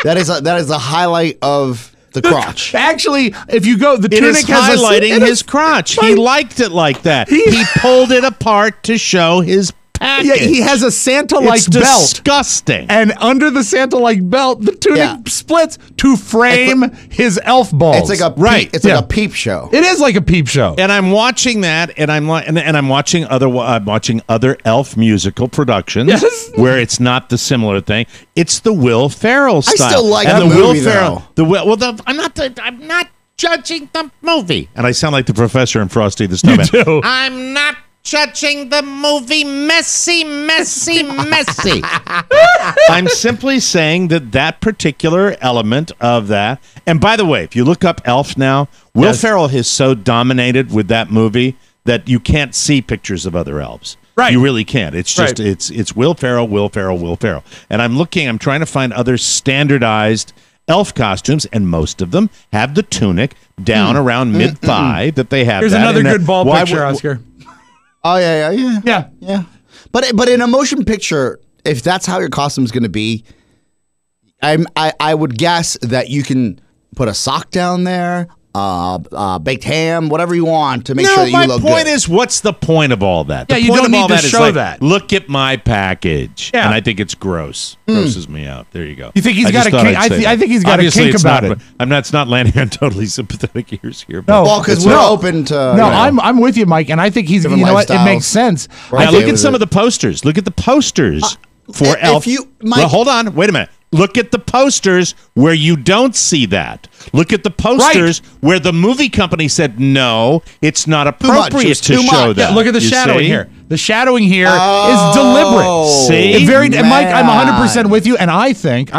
S4: That is the highlight of the crotch.
S5: Actually, if you go, the
S3: It
S5: tunic
S3: is
S5: has
S3: highlighting his crotch. He
S5: Mike-
S3: liked it like that. He pulled it apart to show his package.
S5: Yeah, he has a Santa-like
S3: It's
S5: belt.
S3: disgusting.
S5: And under the Santa-like belt, the tunic splits to frame his elf balls.
S4: It's like a it's like a peep show.
S5: It is like a peep show.
S3: And I'm watching that, and I'm watching other elf musical productions where it's not the similar thing. It's the Will Ferrell style.
S4: I still like
S3: and
S4: the movie,
S3: I'm not judging the movie. And I sound like the professor in Frosty the Snowman.
S5: You do.
S3: I'm not judging the movie messy. I'm simply saying that particular element of that. And by the way, if you look up Elf now, Will Ferrell is so dominated with that movie that you can't see pictures of other elves.
S5: Right.
S3: You really can't. It's just
S5: Right.
S3: it's Will Ferrell. And I'm trying to find other standardized elf costumes, and most of them have the tunic down around mid-thigh that they have.
S5: Here's
S3: that.
S5: another
S3: And
S5: good
S3: that-
S5: ball
S3: why
S5: picture,
S3: would-
S5: Oscar.
S4: Oh yeah.
S5: Yeah.
S4: But in a motion picture, if that's how your costume's going to be, I would guess that you can put a sock down there, baked ham, whatever you want to make sure that you look
S3: my point
S4: good.
S3: is, what's the point of all that?
S5: Yeah,
S3: the
S5: you
S3: point
S5: don't
S3: of
S5: need
S3: all
S5: to
S3: that is
S5: show
S3: like,
S5: that.
S3: Look at my package.
S5: Yeah.
S3: And I think it's gross. Grosses me out. There you go.
S5: You think he's
S3: I
S5: got
S3: just
S5: a
S3: thought
S5: kink?
S3: I'd say
S5: I think he's got
S3: Obviously,
S5: a kink
S3: it's
S5: about
S3: not,
S5: it.
S3: It's not landing on totally sympathetic ears here.
S5: No,
S4: Well, because we're open to.
S5: No, I'm with you, Mike, and I think he's.
S4: Different
S5: You know what? It
S4: lifestyles.
S5: makes sense.
S3: Now look at some of the posters. Look at the posters for
S4: if
S3: Elf.
S4: Mike-
S3: Well, hold on. Wait a minute. Look at the posters where you don't see that. Look at the posters where the movie company said, no, it's not appropriate
S4: It's
S3: to
S4: too
S3: show
S4: much.
S3: that.
S5: Yeah, look at the
S3: You
S5: shadowing
S3: see?
S5: here. The shadowing here is deliberate.
S3: See?
S5: And Mike, I'm 100%
S4: Man.
S5: with you, and I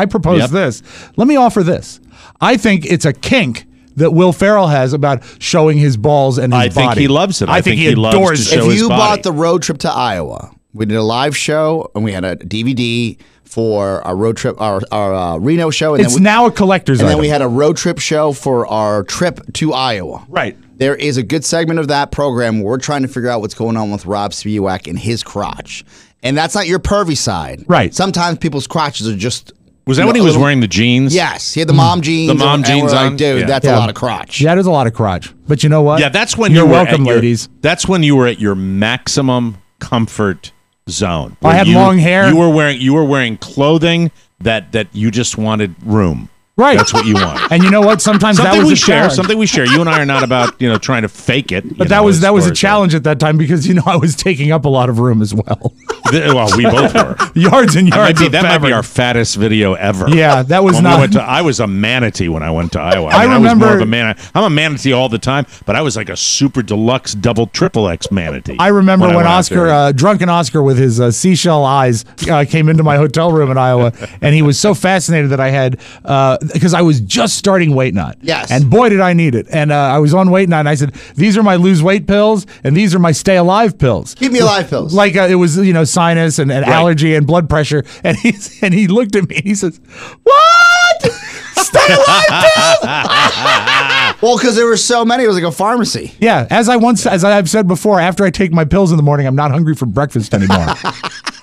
S5: propose
S3: Yep.
S5: this. Let me offer this. I think it's a kink that Will Ferrell has about showing his balls and his
S3: I think
S5: body.
S3: he loves it.
S5: I think he
S3: loves
S5: adores
S3: to
S5: it.
S3: show
S4: If
S3: his
S4: you
S3: body.
S4: bought the road trip to Iowa, we did a live show and we had a DVD for our road trip, our Reno show, and
S5: It's now a collector's
S4: and
S5: item.
S4: then we had a road trip show for our trip to Iowa.
S5: Right.
S4: There is a good segment of that program where we're trying to figure out what's going on with Rob Spiewak and his crotch, and that's not your pervy side.
S5: Right.
S4: Sometimes people's crotches are just.
S3: Was that when he was wearing the jeans?
S4: Yes, he had the mom jeans.
S3: The mom
S4: and
S3: jeans
S4: we're like,
S3: on?
S4: dude,
S3: Yeah.
S4: that's a lot of crotch.
S5: That is a lot of crotch. But you know what?
S3: Yeah, that's when
S5: you're
S3: you were
S5: welcome,
S3: at your,
S5: ladies.
S3: That's when you were at your maximum comfort zone.
S5: I
S3: where
S5: had long hair.
S3: You were wearing clothing that you just wanted room.
S5: Right.
S3: That's what you want.
S5: And you know what? Sometimes
S3: Something
S5: that was
S3: we
S5: a
S3: share.
S5: challenge.
S3: Something we share. You and I are not about trying to fake it.
S5: But that was a challenge at that time because I was taking up a lot of room as well.
S3: Well, we both were.
S5: Yards and yards.
S3: That might be our fattest video ever.
S5: Yeah, that was
S3: When
S5: not.
S3: I was a manatee when I went to Iowa.
S5: I
S3: I was
S5: remember-
S3: more of a I'm a manatee all the time, but I was like a super deluxe double triple X manatee.
S5: I remember when
S3: went out
S5: Oscar,
S3: there.
S5: drunken Oscar with his seashell eyes came into my hotel room in Iowa, and he was so fascinated that I had, because I was just starting Weight Knot.
S4: Yes.
S5: And boy, did I need it. And I was on Weight Knot, and I said, these are my lose weight pills, and these are my stay alive pills.
S4: Keep me alive pills.
S5: Like it was, sinus and allergy and blood pressure. And he looked at me and he says, what? Stay alive pills?
S4: Well, because there were so many, it was like a pharmacy.
S5: Yeah, as I've said before, after I take my pills in the morning, I'm not hungry for breakfast anymore.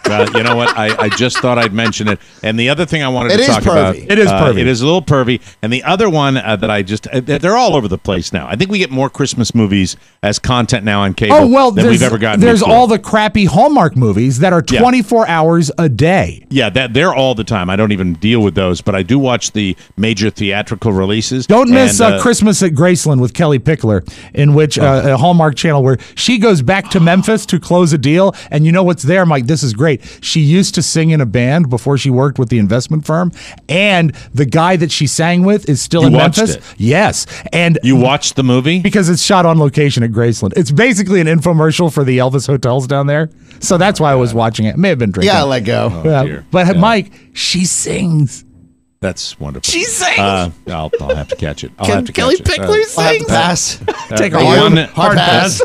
S3: Well, you know what? I just thought I'd mention it. And the other thing I wanted
S4: It
S3: to
S4: is
S3: talk about.
S4: pervy.
S5: It is pervy.
S3: It is a little pervy. And the other one that I just, they're all over the place now. I think we get more Christmas movies as content now on cable than we've ever gotten
S5: there's
S3: before.
S5: all the crappy Hallmark movies that are 24 hours a day.
S3: Yeah, they're all the time. I don't even deal with those, but I do watch the major theatrical releases.
S5: Don't miss
S3: And,
S5: Christmas at Graceland with Kelly Pickler, in which a Hallmark channel where she goes back to Memphis to close a deal. And you know what's there, Mike? This is great. She used to sing in a band before she worked with the investment firm. And the guy that she sang with is still
S3: You
S5: in
S3: watched
S5: Memphis.
S3: it?
S5: Yes. And
S3: You watched the movie?
S5: because it's shot on location at Graceland. It's basically an infomercial for the Elvis hotels down there. So that's why I was watching it. May have been drinking.
S4: Yeah, let go.
S3: dear.
S5: But
S3: Yeah.
S5: Mike, she sings.
S3: That's wonderful.
S5: She sings.
S3: I'll have to catch it. I'll have to
S5: Kelly
S3: catch it.
S5: Pickler
S4: I'll have to
S5: sings.
S4: pass.
S5: Take a
S3: the
S5: hard,
S3: one-
S5: hard pass.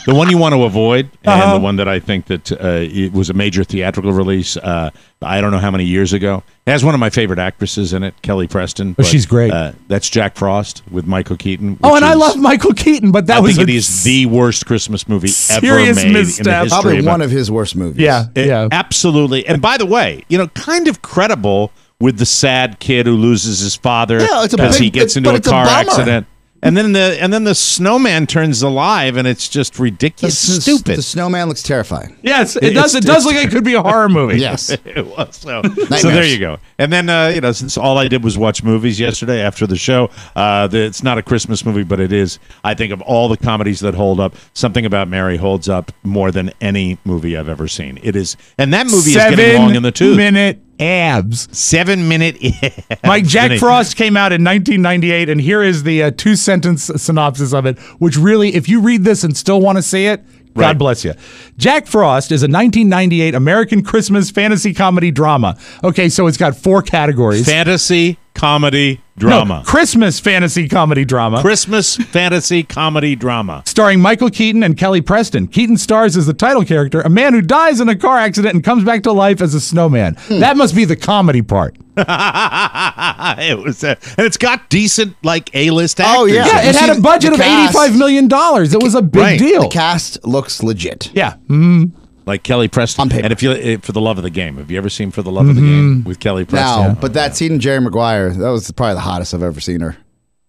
S3: The one you want to avoid, and the one that I think that it was a major theatrical release, I don't know how many years ago. It has one of my favorite actresses in it, Kelly Preston.
S5: Oh, she's great.
S3: That's Jack Frost with Michael Keaton.
S5: Oh,
S3: which
S5: and I
S3: is-
S5: love Michael Keaton, but that
S3: I
S5: was
S3: think it is the worst Christmas movie ever
S5: serious
S3: made in the
S5: misstep.
S3: history
S4: Probably
S3: of
S4: one of his worst movies.
S5: Yeah, yeah.
S3: Absolutely. And by the way, kind of credible with the sad kid who loses his father
S4: Yeah, it's a
S3: because
S4: big-
S3: he gets
S4: but
S3: into a
S4: it's a
S3: car
S4: bummer.
S3: accident. And then the snowman turns alive, and it's just ridiculous, stupid.
S4: The snowman looks terrifying.
S5: Yes, it does. It does look like it could be a horror movie.
S4: Yes,
S3: it was. So there you go. And then since all I did was watch movies yesterday after the show, it's not a Christmas movie, but it is. I think of all the comedies that hold up, Something About Mary holds up more than any movie I've ever seen. It is, and that movie is getting long in the tooth.
S5: 7-minute abs.
S3: 7-minute abs.
S5: Mike, Jack Frost came out in 1998, and here is the 2-sentence synopsis of it, which really, if you read this and still want to see it, God bless you. Jack Frost is a 1998 American Christmas fantasy comedy drama. Okay, so it's got 4 categories.
S3: Fantasy, comedy, drama.
S5: No, Christmas fantasy comedy drama.
S3: Christmas fantasy comedy drama.
S5: Starring Michael Keaton and Kelly Preston. Keaton stars as the title character, a man who dies in a car accident and comes back to life as a snowman. That must be the comedy part.
S3: It was, and it's got decent A-list actors.
S4: Oh yeah,
S5: it had a budget of $85 million. It was a big deal.
S4: The cast looks legit.
S5: Yeah.
S3: Like Kelly Preston. And For the Love of the Game, have you ever seen For the Love of the Game with Kelly Preston?
S4: No, but that scene in Jerry Maguire, that was probably the hottest I've ever seen her.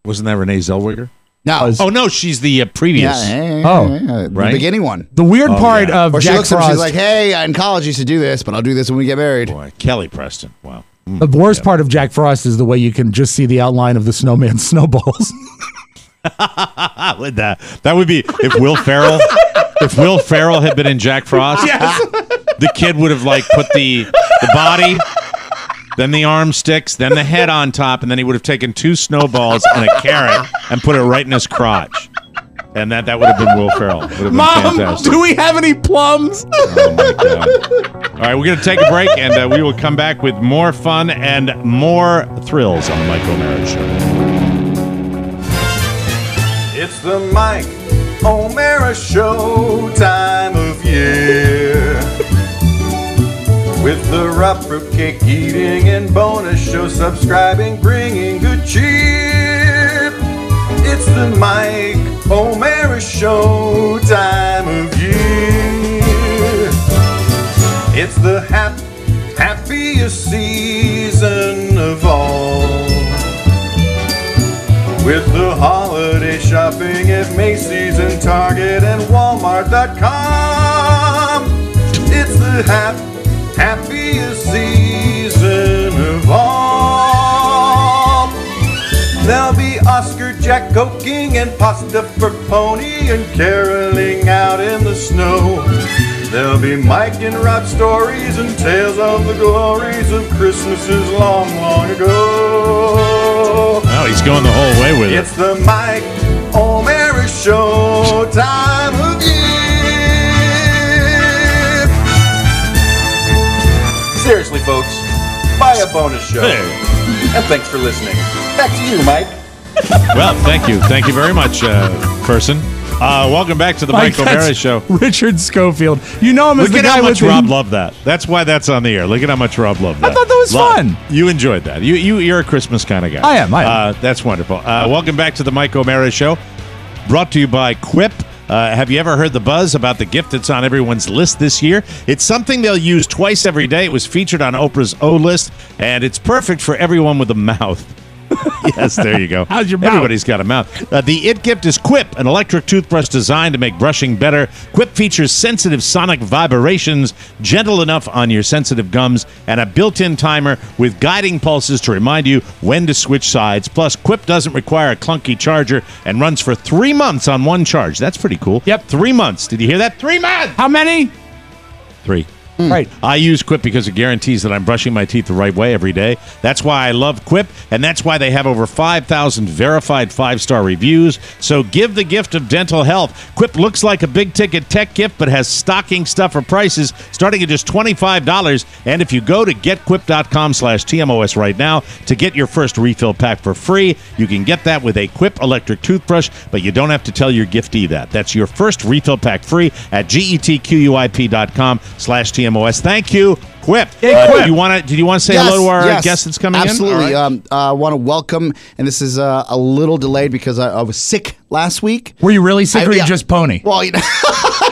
S3: Wasn't that Renee Zellweger?
S4: No.
S3: Oh no, she's the previous.
S4: The beginning one.
S5: The weird part of
S4: she
S5: Jack
S4: looks at him,
S5: Frost.
S4: she's like, "Hey, in college I used to do this, but I'll do this when we get married."
S3: Boy, Kelly Preston. Wow.
S5: The worst part of Jack Frost is the way you can just see the outline of the snowman's snowballs.
S3: That would be if Will Ferrell had been in Jack Frost.
S5: Yes.
S3: The kid would have put the body, then the arm sticks, then the head on top, and then he would have taken 2 snowballs and a carrot and put it right in his crotch. And that would have been Will Ferrell. Would have been
S5: Mom,
S3: fantastic.
S5: do we have any plums?
S3: Oh my God. All right, we're going to take a break, and we will come back with more fun and more thrills on the Mike O'Mara Show.
S14: It's the Mike O'Mara Show time of year. With the rough fruitcake eating and bonus show subscribing, bringing good cheer. It's the Mike O'Mara Show time of year. It's the happiest season of all. With the holiday shopping at Macy's and Target and Walmart.com. It's the happiest season of all. There'll be Oscar Jack coking and pasta for Pony and caroling out in the snow. There'll be Mike and Rob stories and tales of the glories of Christmases long, long ago.
S3: Oh, he's going the whole way with it.
S14: It's the Mike O'Mara Show time of year. Seriously, folks, buy a bonus show. And thanks for listening. Back to you, Mike.
S3: Well, thank you. Thank you very much, person. Welcome back to the Mike O'Mara Show.
S5: Richard Schofield. You know him as the guy with
S3: Look at how much Rob loved that. That's why that's on the air. Look at how much Rob loved that.
S5: I thought that was fun.
S3: You enjoyed that. You're a Christmas kind of guy.
S5: I am.
S3: That's wonderful. Welcome back to the Mike O'Mara Show. Brought to you by Quip. Have you ever heard the buzz about the gift that's on everyone's list this year? It's something they'll use twice every day. It was featured on Oprah's O List, and it's perfect for everyone with a mouth. Yes, there you go.
S5: How's your mouth?
S3: Everybody's got a mouth. The It Gift is Quip, an electric toothbrush designed to make brushing better. Quip features sensitive sonic vibrations, gentle enough on your sensitive gums, and a built-in timer with guiding pulses to remind you when to switch sides. Plus, Quip doesn't require a clunky charger and runs for 3 months on one charge. That's pretty cool.
S5: Yep.
S3: 3 months. Did you hear that? 3 months!
S5: How many?
S3: 3.
S5: Right.
S3: I use Quip because it guarantees that I'm brushing my teeth the right way every day. That's why I love Quip, and that's why they have over 5,000 verified 5-star reviews. So give the gift of dental health. Quip looks like a big-ticket tech gift, but has stocking stuffer prices starting at just $25. And if you go to getquip.com/TMOS right now to get your first refill pack for free, you can get that with a Quip electric toothbrush, but you don't have to tell your giftee that. That's your first refill pack free at getquip.com/TMOS. Thank you, Quip.
S5: Hey, Quip.
S3: Did you want to say hello to our guest that's coming
S4: absolutely.
S3: in?
S4: Absolutely. I want to welcome, and this is a little delayed because I was sick last week.
S5: Were you really sick or you just pony?
S4: Well,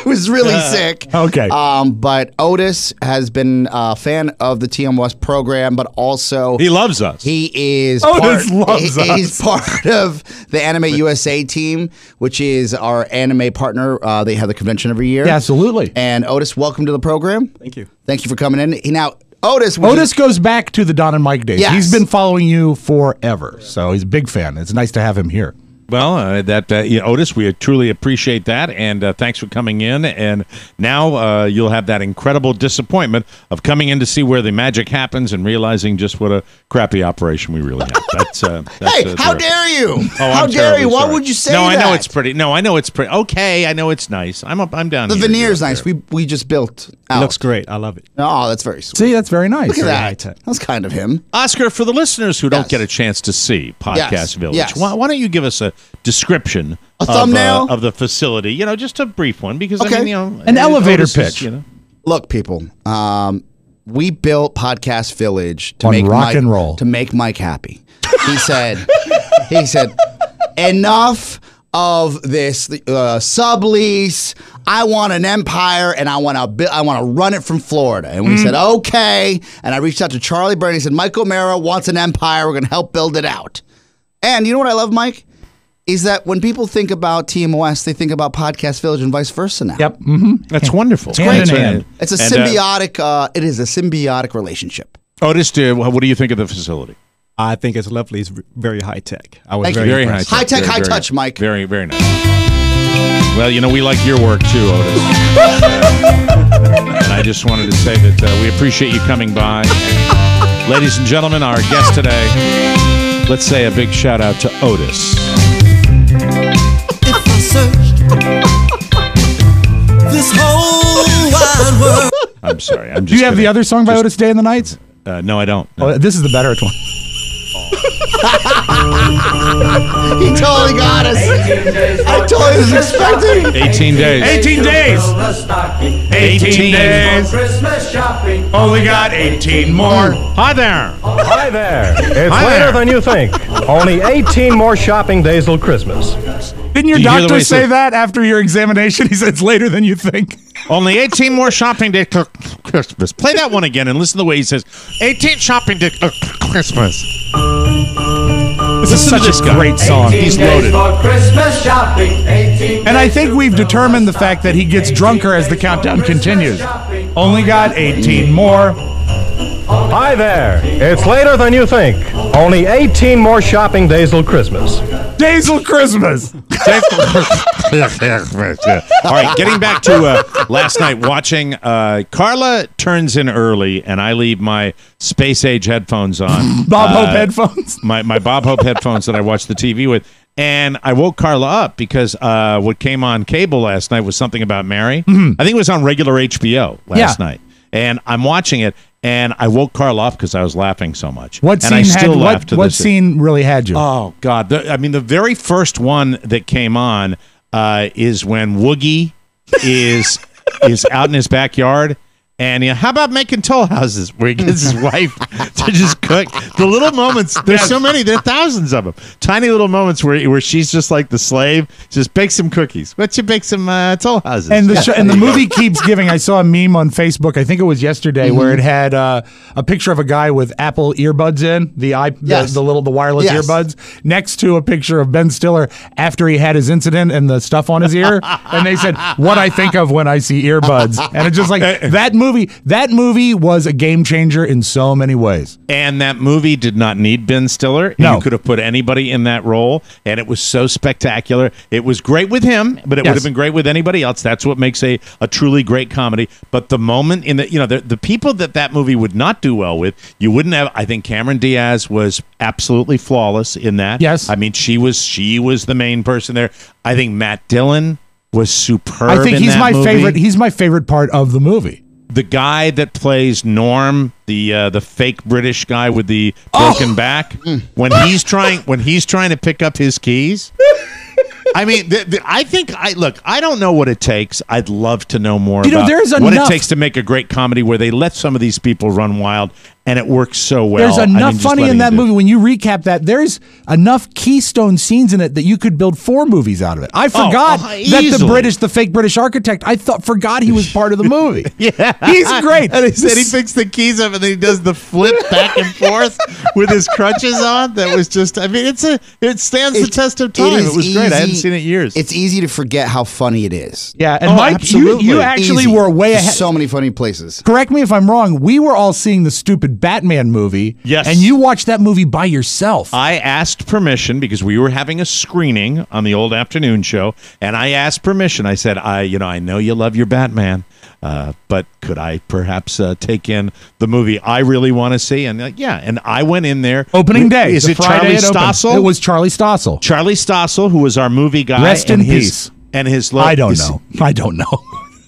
S4: I was really sick.
S5: Okay.
S4: But Otis has been a fan of the TMOS program, but also
S3: he loves us.
S4: He is
S5: Otis loves us.
S4: He's part of the Anime USA team, which is our anime partner. They have the convention every year.
S5: Yeah, absolutely.
S4: And Otis, welcome to the program.
S15: Thank you.
S4: Thank you for coming in. Now, Otis
S5: goes back to the Don and Mike days.
S4: Yes.
S5: He's been following you forever, so he's a big fan. It's nice to have him here.
S3: Well, Otis, we truly appreciate that, and thanks for coming in. And now you'll have that incredible disappointment of coming in to see where the magic happens and realizing just what a crappy operation we really have. That's
S4: hey, how dare you?
S3: Oh,
S4: how dare you? Why would you say that?
S3: No, I know it's pretty. No, I know it's pretty. Okay, I know it's nice. I'm down
S4: the
S3: here.
S4: The veneer's nice. We just built out.
S15: It looks great. I love it.
S4: Oh, that's very sweet.
S5: See, that's very nice.
S4: Look at
S5: Very
S4: that.
S5: high-tech.
S4: That's kind of him.
S3: Oscar, for the listeners who don't get a chance to see Podcast Village, why don't you give us a description
S4: thumbnail
S3: of the facility? Just a brief one, because
S4: Okay.
S3: I mean,
S5: An elevator
S3: Otis is,
S5: pitch.
S4: Look, people, we built Podcast Village to
S5: On
S4: make
S5: rock
S4: Mike,
S5: and roll.
S4: to make Mike happy. He said, enough of this sublease. I want an empire, and I want to run it from Florida. And we said, okay. And I reached out to Charlie Byrne. He said, Mike O'Mara wants an empire. We're going to help build it out. And you know what I love, Mike? Is that when people think about TMOS, they think about Podcast Village and vice versa now.
S5: Yep. Mm-hmm.
S3: That's wonderful.
S5: It's great. Hand in hand.
S4: It's a symbiotic. It is a symbiotic relationship.
S3: Otis, what do you think of the facility?
S15: I think it's lovely. It's very high tech. I was
S4: Thank you.
S15: very
S3: high
S15: impressed.
S4: High tech,
S3: Very,
S4: high
S3: very-
S4: touch, Mike.
S3: Very, very nice. Well, we like your work too, Otis. And I just wanted to say that we appreciate you coming by. Ladies and gentlemen, our guest today, let's say a big shout out to Otis.
S16: If I searched this whole wide world.
S3: I'm sorry. I'm just
S5: Do you have
S3: kidding.
S5: the other song by Otis, Day and the Nights?
S3: No, I don't. No.
S5: Oh, this is the better one.
S4: He totally got us. I totally was expecting.
S3: 18 days.
S5: 18 days. 18 days.
S16: Christmas shopping.
S5: Only got 18 more.
S3: Hi there.
S17: Hi there. It's
S3: Hi
S17: later
S3: there.
S17: than you think. Only 18 more shopping days till Christmas.
S5: Didn't your
S3: You hear the way
S5: doctor
S3: he
S5: say
S3: said-
S5: that after your examination? He said it's later than you think.
S3: Only 18 more shopping days till Christmas. Play that one again and listen to the way he says 18 shopping days till Christmas.
S5: This is such a great song.
S3: He's loaded.
S16: For Christmas shopping. 18
S5: And I think we've determined the fact that he gets drunker as the countdown continues. Only got 18 more.
S17: Hi there. It's later than you think. Only 18 more shopping days till Christmas.
S5: Days till Christmas.
S3: All right, getting back to last night watching. Carla turns in early, and I leave my space age headphones on.
S5: Bob Hope headphones.
S3: My Bob Hope headphones that I watch the TV with. And I woke Carla up because what came on cable last night was something about Mary. I think it was on regular HBO last night. And I'm watching it, and I woke Carla up because I was laughing so much.
S5: What
S3: and
S5: scene
S3: I still laugh
S5: had
S3: to
S5: what
S3: this day.
S5: scene really had you?
S3: Oh God! The very first one that came on is when Woogie is out in his backyard, and how about making toll houses where he gets his wife to just cook? The little moments. There's so many. There are thousands of them. Tiny little moments where she's just like the slave. Just bake some cookies. Let's you bake some toll houses.
S5: And the movie keeps giving. I saw a meme on Facebook. I think it was yesterday, where it had a picture of a guy with Apple earbuds in the wireless earbuds next to a picture of Ben Stiller after he had his incident and the stuff on his ear. And they said, "What I think of when I see earbuds," and it's just like that movie. That movie was a game changer in so many ways.
S3: And that movie did not need Ben Stiller.
S5: No.
S3: You could have put anybody in that role, and it was so spectacular. It was great with him, but it would have been great with anybody else. That's what makes a truly great comedy. But the moment in the people that movie would not do well with, you wouldn't have. I think Cameron Diaz was absolutely flawless in that.
S5: Yes.
S3: I mean, she was the main person there. I think Matt Dillon was superb.
S5: I think
S3: in
S5: he's
S3: that
S5: my
S3: movie.
S5: favorite. He's my favorite part of the movie.
S3: The guy that plays Norm, the fake British guy with the broken back, when he's trying to pick up his keys. I mean, I don't know what it takes. I'd love to know more about
S5: there's
S3: what
S5: enough.
S3: it takes to make a great comedy where they let some of these people run wild and it works so well.
S5: There's enough
S3: just
S5: funny in
S3: letting
S5: that
S3: him do it.
S5: movie. When you recap that, there's enough keystone scenes in it that you could build 4 movies out of it. I forgot that
S3: easily.
S5: the fake British architect, forgot he was part of the movie.
S3: Yeah.
S5: He's great.
S3: And he said he picks the keys up and then he does the flip back and forth with his crutches on. That was just, I mean, it stands the test of time. It was great. I hadn't seen it in years.
S4: It's easy to forget how funny it is.
S5: Yeah, and Mike, you actually were way ahead.
S4: So many funny places.
S5: Correct me if I'm wrong. We were all seeing the stupid Batman movie.
S3: Yes.
S5: And you watched that movie by yourself.
S3: I asked permission because we were having a screening on the old afternoon show, and I asked permission. I said, I know you love your Batman, but could I perhaps take in the movie I really want to see? And and I went in there.
S5: Opening day.
S3: Is
S5: the
S3: it
S5: Friday
S3: Charlie
S5: it opened.
S3: Stossel?
S5: It was Charlie Stossel.
S3: Charlie Stossel, who was our movie guy.
S5: Rest in peace.
S3: And his
S5: I don't know.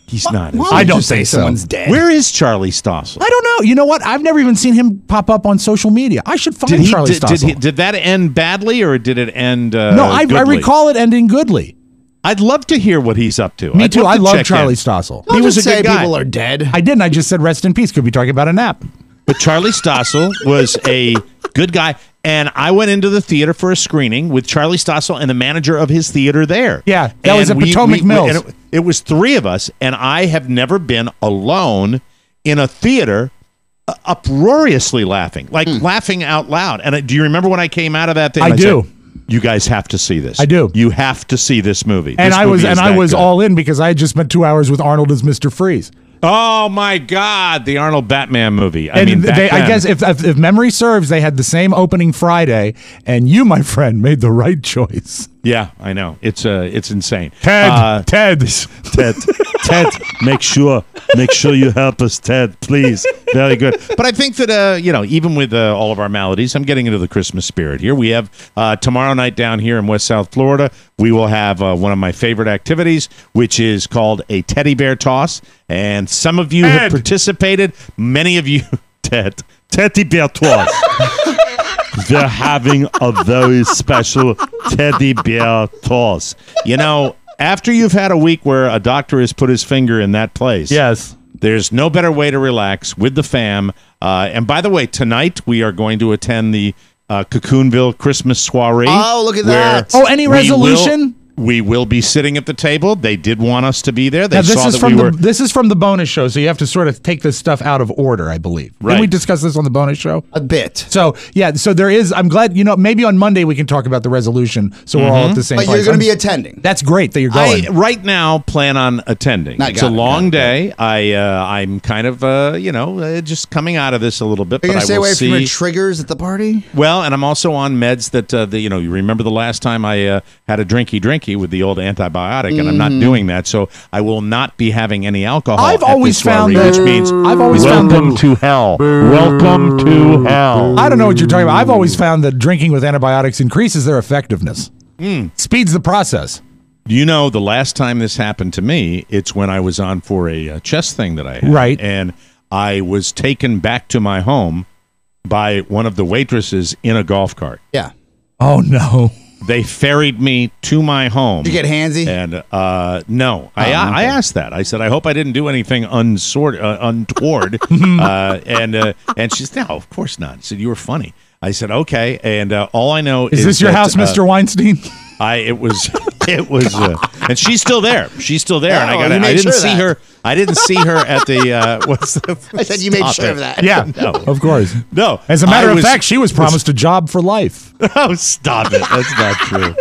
S3: He's not.
S5: I don't say someone's dead.
S3: Where is Charlie Stossel?
S5: I don't know. You know what? I've never even seen him pop up on social media. I should find Charlie Stossel.
S3: Did that end badly or did it end
S5: No, I recall it ending goodly.
S3: I'd love to hear what he's up to.
S5: Me too. I love
S3: check
S5: Charlie
S3: in.
S5: Stossel.
S4: Don't
S3: He was
S4: just
S3: a good
S4: say
S3: guy.
S4: people are dead.
S5: I didn't. I just said rest in peace. Could be talking about a nap.
S3: But Charlie Stossel was a good guy. And I went into the theater for a screening with Charlie Stossel and the manager of his theater there.
S5: Yeah, that was at Potomac Mills.
S3: And it was 3 of us, and I have never been alone in a theater uproariously laughing, like laughing out loud. And do you remember when I came out of that thing?
S5: I do.
S3: Said, you guys have to see this.
S5: I do.
S3: You have to see this movie.
S5: And
S3: This
S5: I
S3: movie
S5: was
S3: is that good.
S5: all in because I had just spent 2 hours with Arnold as Mr. Freeze.
S3: Oh my God, the Arnold Batman movie.
S5: I guess if memory serves, they had the same opening Friday, and you, my friend, made the right choice.
S3: Yeah, I know. It's insane.
S5: Ted,
S3: Ted, make sure you help us, Ted, please. Very good. But I think that even with all of our maladies, I'm getting into the Christmas spirit here. We have tomorrow night down here in West South Florida. We will have one of my favorite activities, which is called a teddy bear toss. And some of you have participated. Many of you, teddy bear toss. They're having a very special teddy bear toss. After you've had a week where a doctor has put his finger in that place,
S5: yes,
S3: there's no better way to relax with the fam. And by the way, tonight we are going to attend the Cocoonville Christmas soiree.
S4: Oh, look at that.
S5: Oh, any resolution?
S3: We will be sitting at the table. They did want us to be there. They
S5: Now,
S3: saw that we were.
S5: This is from the bonus show, so you have to sort of take this stuff out of order, I believe.
S3: Right.
S5: Didn't we discuss this on the bonus show?
S4: A bit.
S5: So, so there is, I'm glad, maybe on Monday we can talk about the resolution so we're all at the same
S4: But
S5: place.
S4: you're going to be attending.
S5: That's great that you're going.
S3: I right now plan on attending. It's a long day. I'm kind of just coming out of this a little bit.
S4: Are you
S3: but
S4: going to stay
S3: I will
S4: away
S3: see.
S4: from your triggers at the party?
S3: Well, and I'm also on meds that you remember the last time I had a drinky with the old antibiotic, and I'm not doing that, so I will not be having any alcohol.
S5: I've always found
S3: which means welcome to hell. Welcome to hell.
S5: I don't know what you're talking about. I've always found that drinking with antibiotics increases their effectiveness. Speeds the process.
S3: You know, the last time this happened to me, it's when I was on for a chest thing that I had.
S5: Right.
S3: And I was taken back to my home by one of the waitresses in a golf cart.
S4: Yeah.
S5: Oh, no.
S3: They ferried me to my home.
S4: Did you get handsy?
S3: And no, I asked that. I said, I hope I didn't do anything untoward. And she said, no, of course not. I said, you were funny. I said, okay. And all I know
S5: is this your house, Mr. Weinstein?
S3: It was, and she's still there. She's still there.
S4: Oh,
S3: and I didn't see her. I didn't see her at the.
S4: I said you made sure of that.
S5: Yeah,
S3: no,
S5: of course.
S3: No.
S5: As a matter of fact, she was promised a job for life.
S3: Oh, stop it! That's not true.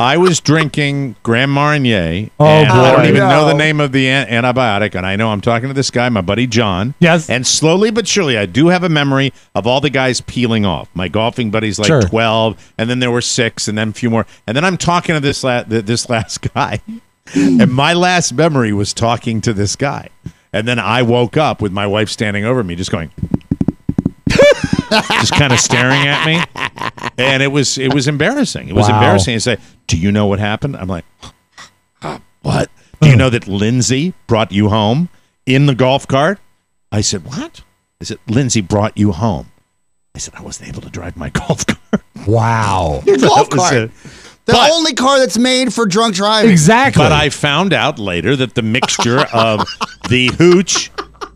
S3: I was drinking Grand Marnier.
S5: Oh, boy.
S3: I don't even know the name of the antibiotic, and I know I'm talking to this guy, my buddy John.
S5: Yes.
S3: And slowly but surely, I do have a memory of all the guys peeling off. My golfing buddy's like 12, and then there were 6, and then a few more. And then I'm talking to this last guy, and my last memory was talking to this guy. And then I woke up with my wife standing over me, just going... just kind of staring at me, and it was embarrassing. It was embarrassing to say, "Do you know what happened?" I'm like, "What? Do you know that Lindsay brought you home in the golf cart?" I said, "What?" I said, "Lindsay brought you home." I said, "I wasn't able to drive my golf cart."
S5: Wow,
S4: your golf cart. The only car that's made for drunk driving.
S5: Exactly.
S3: But I found out later that the mixture of the hooch,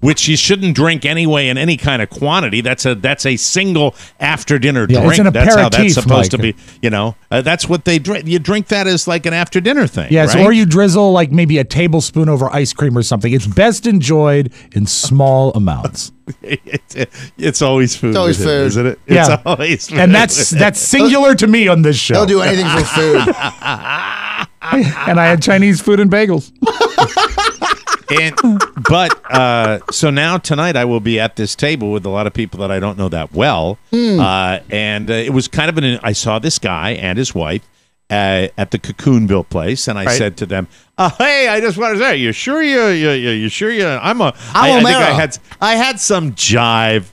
S3: which you shouldn't drink anyway in any kind of quantity. That's a single after dinner drink.
S5: It's an
S3: that's how that's
S5: aperitif,
S3: supposed to
S5: Mike.
S3: be. That's what they drink. You drink that as like an after dinner thing.
S5: Yes,
S3: right?
S5: or you drizzle like maybe a tablespoon over ice cream or something. It's best enjoyed in small amounts.
S3: It's always food.
S4: It's always
S3: with
S4: food.
S3: him, isn't it?
S5: Yeah.
S3: It's always food.
S5: And that's singular to me on this show.
S4: He'll do anything for food.
S5: And I had Chinese food and bagels.
S3: So now tonight I will be at this table with a lot of people that I don't know that well, and it was kind of I saw this guy and his wife at the Cocoonville place, and I said to them, "Hey, I just want to say, you sure you sure you? I think I had some jive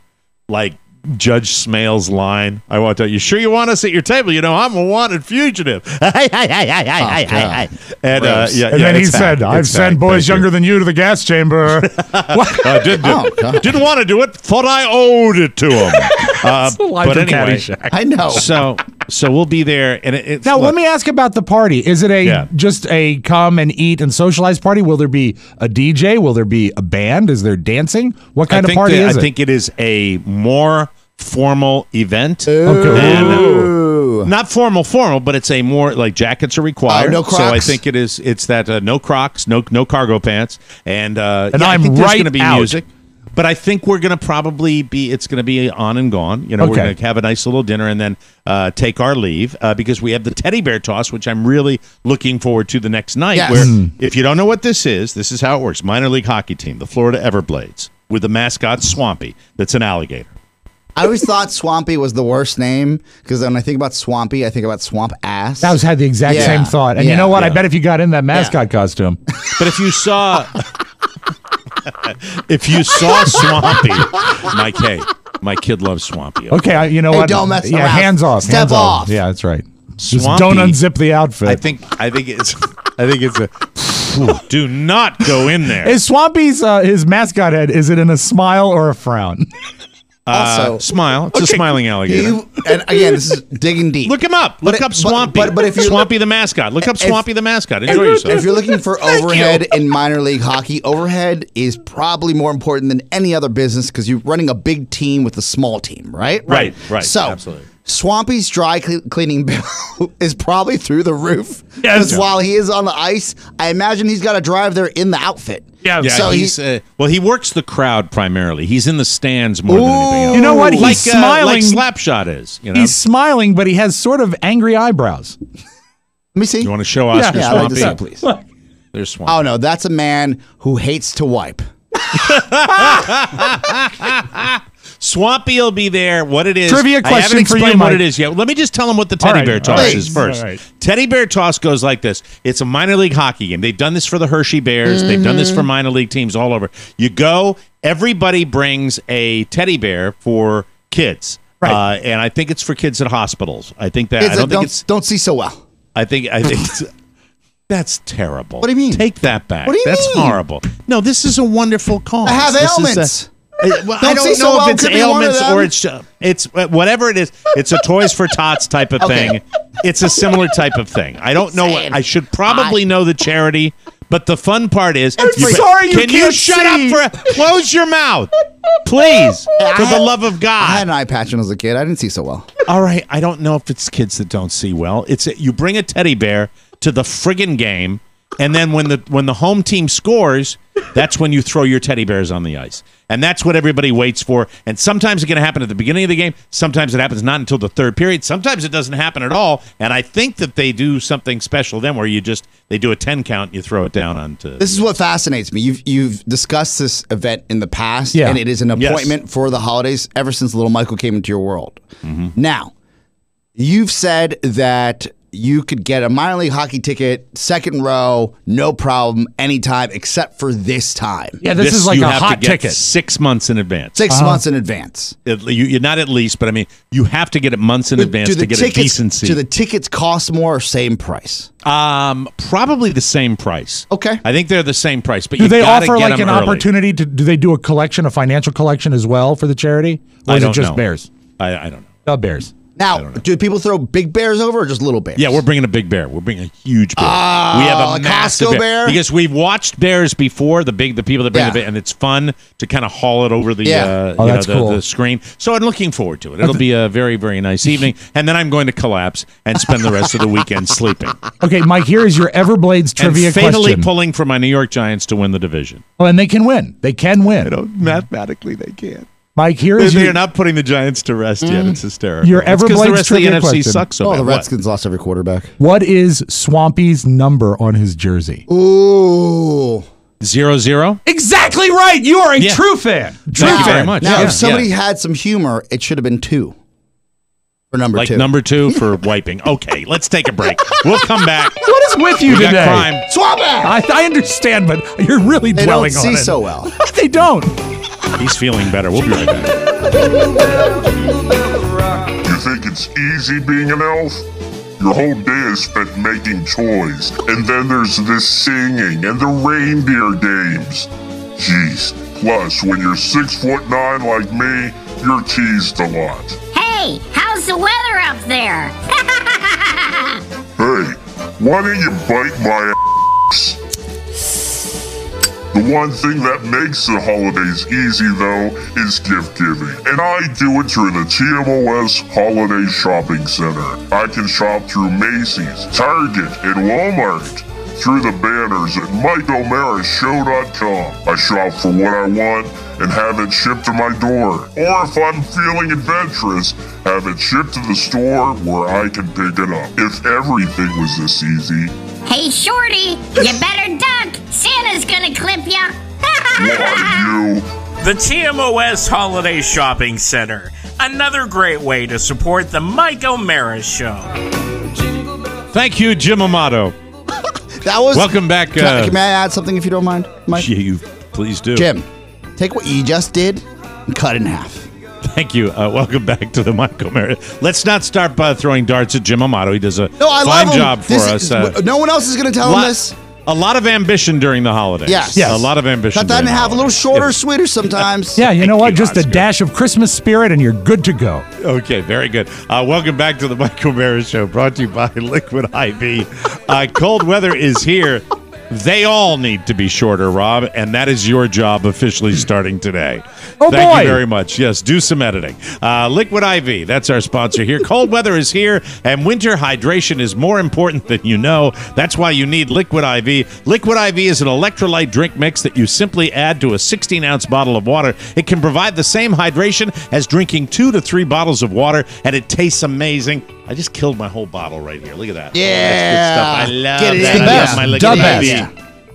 S3: like Judge Smales line. I want to. You sure you want us at your table? I'm a wanted fugitive." And
S5: then he said, "I've sent boys younger than you to the gas chamber."
S3: Didn't want to do it. Thought I owed it to him. But anyway,
S4: I know.
S3: So we'll be there. And
S5: now, let me ask about the party. Is it just a come and eat and socialize party? Will there be a DJ? Will there be a band? Is there dancing? What kind of party is it?
S3: I think it is a more formal event.
S4: Ooh.
S3: Not formal, but it's a more like jackets are required.
S4: No Crocs.
S3: So I think it's that no Crocs, no cargo pants, and I
S5: I'm
S3: think there's
S5: right
S3: going to be
S5: out.
S3: music. But I think we're going to probably it's going to be on and gone. We're going to have a nice little dinner and then take our leave because we have the teddy bear toss, which I'm really looking forward to the next night.
S4: Yes.
S3: Where, if you don't know what this is how it works. Minor league hockey team, the Florida Everblades, with the mascot Swampy, that's an alligator.
S4: I always thought Swampy was the worst name because when I think about Swampy, I think about swamp ass.
S5: I had the exact same thought. And you know what?
S3: Yeah.
S5: I bet if you got in that mascot costume.
S3: But if you saw Swampy, Mike, hey, my kid loves Swampy.
S5: Okay, you know what?
S4: Don't mess around.
S5: Hands off.
S4: Step
S5: hands
S4: off.
S5: Yeah, that's right. Just
S3: Swampy,
S5: don't unzip the outfit.
S3: I think it's a do not go in there.
S5: Is Swampy's his mascot head? Is it in a smile or a frown?
S4: Also,
S3: smile. It's a smiling alligator.
S4: And again, this is digging deep.
S3: Look him up. Look up Swampy.
S4: But if you're
S3: Swampy the mascot. Look up Swampy the mascot. Enjoy yourself.
S4: If you're looking for overhead in minor league hockey, overhead is probably more important than any other business because you're running a big team with a small team, right?
S3: Right.
S4: So,
S3: absolutely.
S4: Swampy's dry cleaning bill is probably through the roof.
S5: Yes.
S4: Because while he is on the ice, I imagine he's got to drive there in the outfit.
S5: Yeah.
S4: So
S3: he works the crowd primarily. He's in the stands more than anything else.
S5: You know what? He's
S3: Like
S5: smiling.
S3: Slapshot is.
S5: He's smiling, but he has sort of angry eyebrows.
S4: Let me see.
S3: You want to show Oscar
S4: Yeah, I'd like to
S3: Swampy?
S4: see it, please.
S3: There's Swampy.
S4: Oh, no, that's a man who hates to wipe.
S3: Swampy will be there. What it is?
S5: Trivia
S3: I
S5: question
S3: haven't
S5: for you,
S3: explained what
S5: Mike.
S3: it is yet. Let me just tell them what the teddy
S5: All right,
S3: bear toss
S4: please.
S3: is first.
S5: All right.
S3: Teddy bear toss goes like this. It's a minor league hockey game. They've done this for the Hershey Bears. They've done this for minor league teams all over. You go. Everybody brings a teddy bear for kids.
S5: Right.
S3: And I think it's for kids at hospitals. I think that
S4: Don't see so well.
S3: I think it's that's terrible.
S4: What do you mean?
S3: Take that back.
S4: What do you
S3: That's
S4: mean?
S3: horrible. No, this is a wonderful cause.
S4: I have
S3: This is
S4: ailments.
S3: I don't
S4: see so
S3: know
S4: well
S3: if it's
S4: could be one of
S3: ailments
S4: them.
S3: or it's whatever it is. It's a Toys for Tots type of
S4: Okay.
S3: thing. It's a similar type of thing. I don't know. I should probably know the charity, but the fun part is.
S5: sorry you
S3: can you
S5: can't
S3: shut
S5: see.
S3: up close your mouth, please, for the love of
S4: I
S3: God.
S4: had an eye patch when I was a kid. I didn't see so well.
S3: All right, I don't know if it's kids that don't see well. You bring a teddy bear to the friggin' game, and then when the home team scores, that's when you throw your teddy bears on the ice. And that's what everybody waits for. And sometimes it's going to happen at the beginning of the game. Sometimes it happens not until the third period. Sometimes it doesn't happen at all. And I think that they do something special then where they do a 10 count and you throw it down onto.
S4: This is what fascinates me. You've discussed this event in the past,
S5: Yeah.
S4: and it is an
S3: Yes.
S4: appointment for the holidays ever since little Michael came into your world.
S3: Mm-hmm.
S4: Now, you've said that you could get a minor league hockey ticket, second row, no problem, anytime except for this time.
S5: Yeah, this is like
S3: you
S5: a
S3: have
S5: hot
S3: to get
S5: ticket.
S3: 6 months in advance.
S4: 6 months in advance.
S3: You're not at least, but I mean, you have to get it months in advance to get a decent seat.
S4: Do the tickets cost more or same price?
S3: Probably the same price.
S4: Okay.
S3: I think they're the same price, but
S5: Do
S3: you
S5: they
S3: gotta
S5: offer
S3: get
S5: like
S3: them
S5: an
S3: early.
S5: opportunity to? Do they do a financial collection as well for the charity, or
S3: I
S5: is it
S3: don't
S5: just
S3: know.
S5: bears?
S3: I don't know.
S5: Bears.
S4: Now, do people throw big bears over or just little bears?
S3: Yeah, we're bringing a big bear. We're bringing a huge bear.
S4: Oh,
S3: we have a massive
S4: Costco bear?
S3: because we've watched bears before. The people that bring the bear, and it's fun to kind of haul it over the the screen. So I'm looking forward to it. It'll be a very, very nice evening, and then I'm going to collapse and spend the rest of the weekend sleeping.
S5: Okay, Mike. Here is your Everblades trivia
S3: and fatally
S5: question.
S3: pulling for my New York Giants to win the division.
S5: Oh, and they can win. They can win.
S3: Mathematically, they can.
S5: Mike, here is
S3: They're not putting the Giants to rest yet. It's hysterical.
S5: Your
S3: It's 'cause the
S5: Everblades
S3: rest of the
S5: trivia
S3: NFC
S5: question.
S3: sucks so bad.
S4: the
S3: What?
S4: Redskins lost every quarterback.
S5: What is Swampy's number on his jersey?
S4: Ooh.
S3: 0-0?
S5: Exactly right. You are a true fan. True
S3: Thank you
S5: fan.
S3: very much.
S4: Now,
S3: Yeah.
S4: if somebody had some humor, it should have been 2 for number 2.
S3: Like number 2 for wiping. Okay, let's take a break. We'll come back.
S5: What is with you
S3: We got
S5: today?
S3: crime.
S4: Swap it!
S5: I understand, but you're really
S4: They
S5: dwelling
S4: don't
S5: on
S4: see
S5: it.
S4: so well.
S5: They don't.
S3: He's feeling better. We'll be right back.
S18: You think it's easy being an elf? Your whole day is spent making toys, and then there's this singing and the reindeer games. Jeez. Plus, when you're 6'9" like me, you're teased a lot.
S19: Hey, how's the weather up there?
S18: Hey, why don't you bite my ass? The one thing that makes the holidays easy, though, is gift giving. And I do it through the TMOS Holiday Shopping Center. I can shop through Macy's, Target, and Walmart. Through the banners at MikeO'MaraShow.com. I shop for what I want and have it shipped to my door. Or if I'm feeling adventurous, have it shipped to the store where I can pick it up. If everything was this easy.
S19: Hey, Shorty, you better duck. Santa's gonna clip ya.
S18: You.
S20: The TMOS Holiday Shopping Center. Another great way to support the Mike O'Mara Show.
S3: Thank you, Jim Amato.
S4: That was.
S3: Welcome back.
S4: May I add something if you don't mind, Mike?
S3: You please do.
S4: Jim, take what you just did and cut it in half.
S3: Thank you. Welcome back to the Mike O'Mara. Let's not start throwing darts at Jim Amato. He does a fine job for us.
S4: No one else is going to tell him this.
S3: A lot of ambition during the holidays.
S4: Yes.
S3: A lot of ambition.
S4: Cut that in half. A little shorter, sweeter sometimes.
S5: Yeah, you know what? Just a dash of Christmas spirit and you're good to go.
S3: Okay, very good. Welcome back to the Mike O'Mara Show, brought to you by Liquid IV. Cold weather is here. They all need to be shorter, Rob, and that is your job officially starting today. Thank you very much. Yes, do some editing. Liquid IV, that's our sponsor here. Cold weather is here, and winter hydration is more important than you know. That's why you need Liquid IV. Liquid IV is an electrolyte drink mix that you simply add to a 16-ounce bottle of water. It can provide the same hydration as drinking 2 to 3 bottles of water, and it tastes amazing. I just killed my whole bottle right here. Look at that.
S4: Yeah.
S3: That's good stuff. I love
S4: Get it
S3: that.
S4: in.
S3: I
S4: The
S3: love
S4: best.
S3: my
S4: The
S3: Liquid
S4: best.
S3: IV.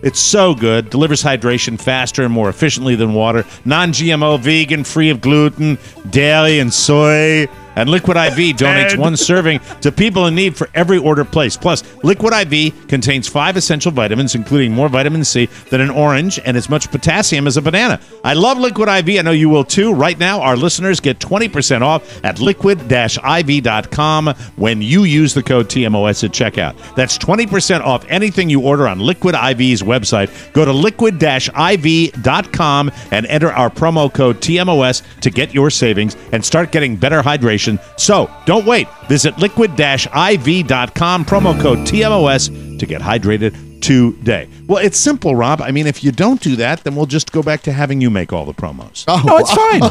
S3: It's so good. Delivers hydration faster and more efficiently than water. Non-GMO, vegan, free of gluten, dairy, and soy. And Liquid IV donates 1 serving to people in need for every order placed. Plus, Liquid IV contains 5 essential vitamins, including more vitamin C than an orange and as much potassium as a banana. I love Liquid IV. I know you will too. Right now, our listeners get 20% off at liquid-iv.com when you use the code TMOS at checkout. That's 20% off anything you order on Liquid IV's website. Go to liquid-iv.com and enter our promo code TMOS to get your savings and start getting better hydration. So, don't wait. Visit liquid-iv.com, promo code TMOS to get hydrated today. Well, it's simple, Rob. I mean, if you don't do that, then we'll just go back to having you make all the promos.
S5: No, it's fine.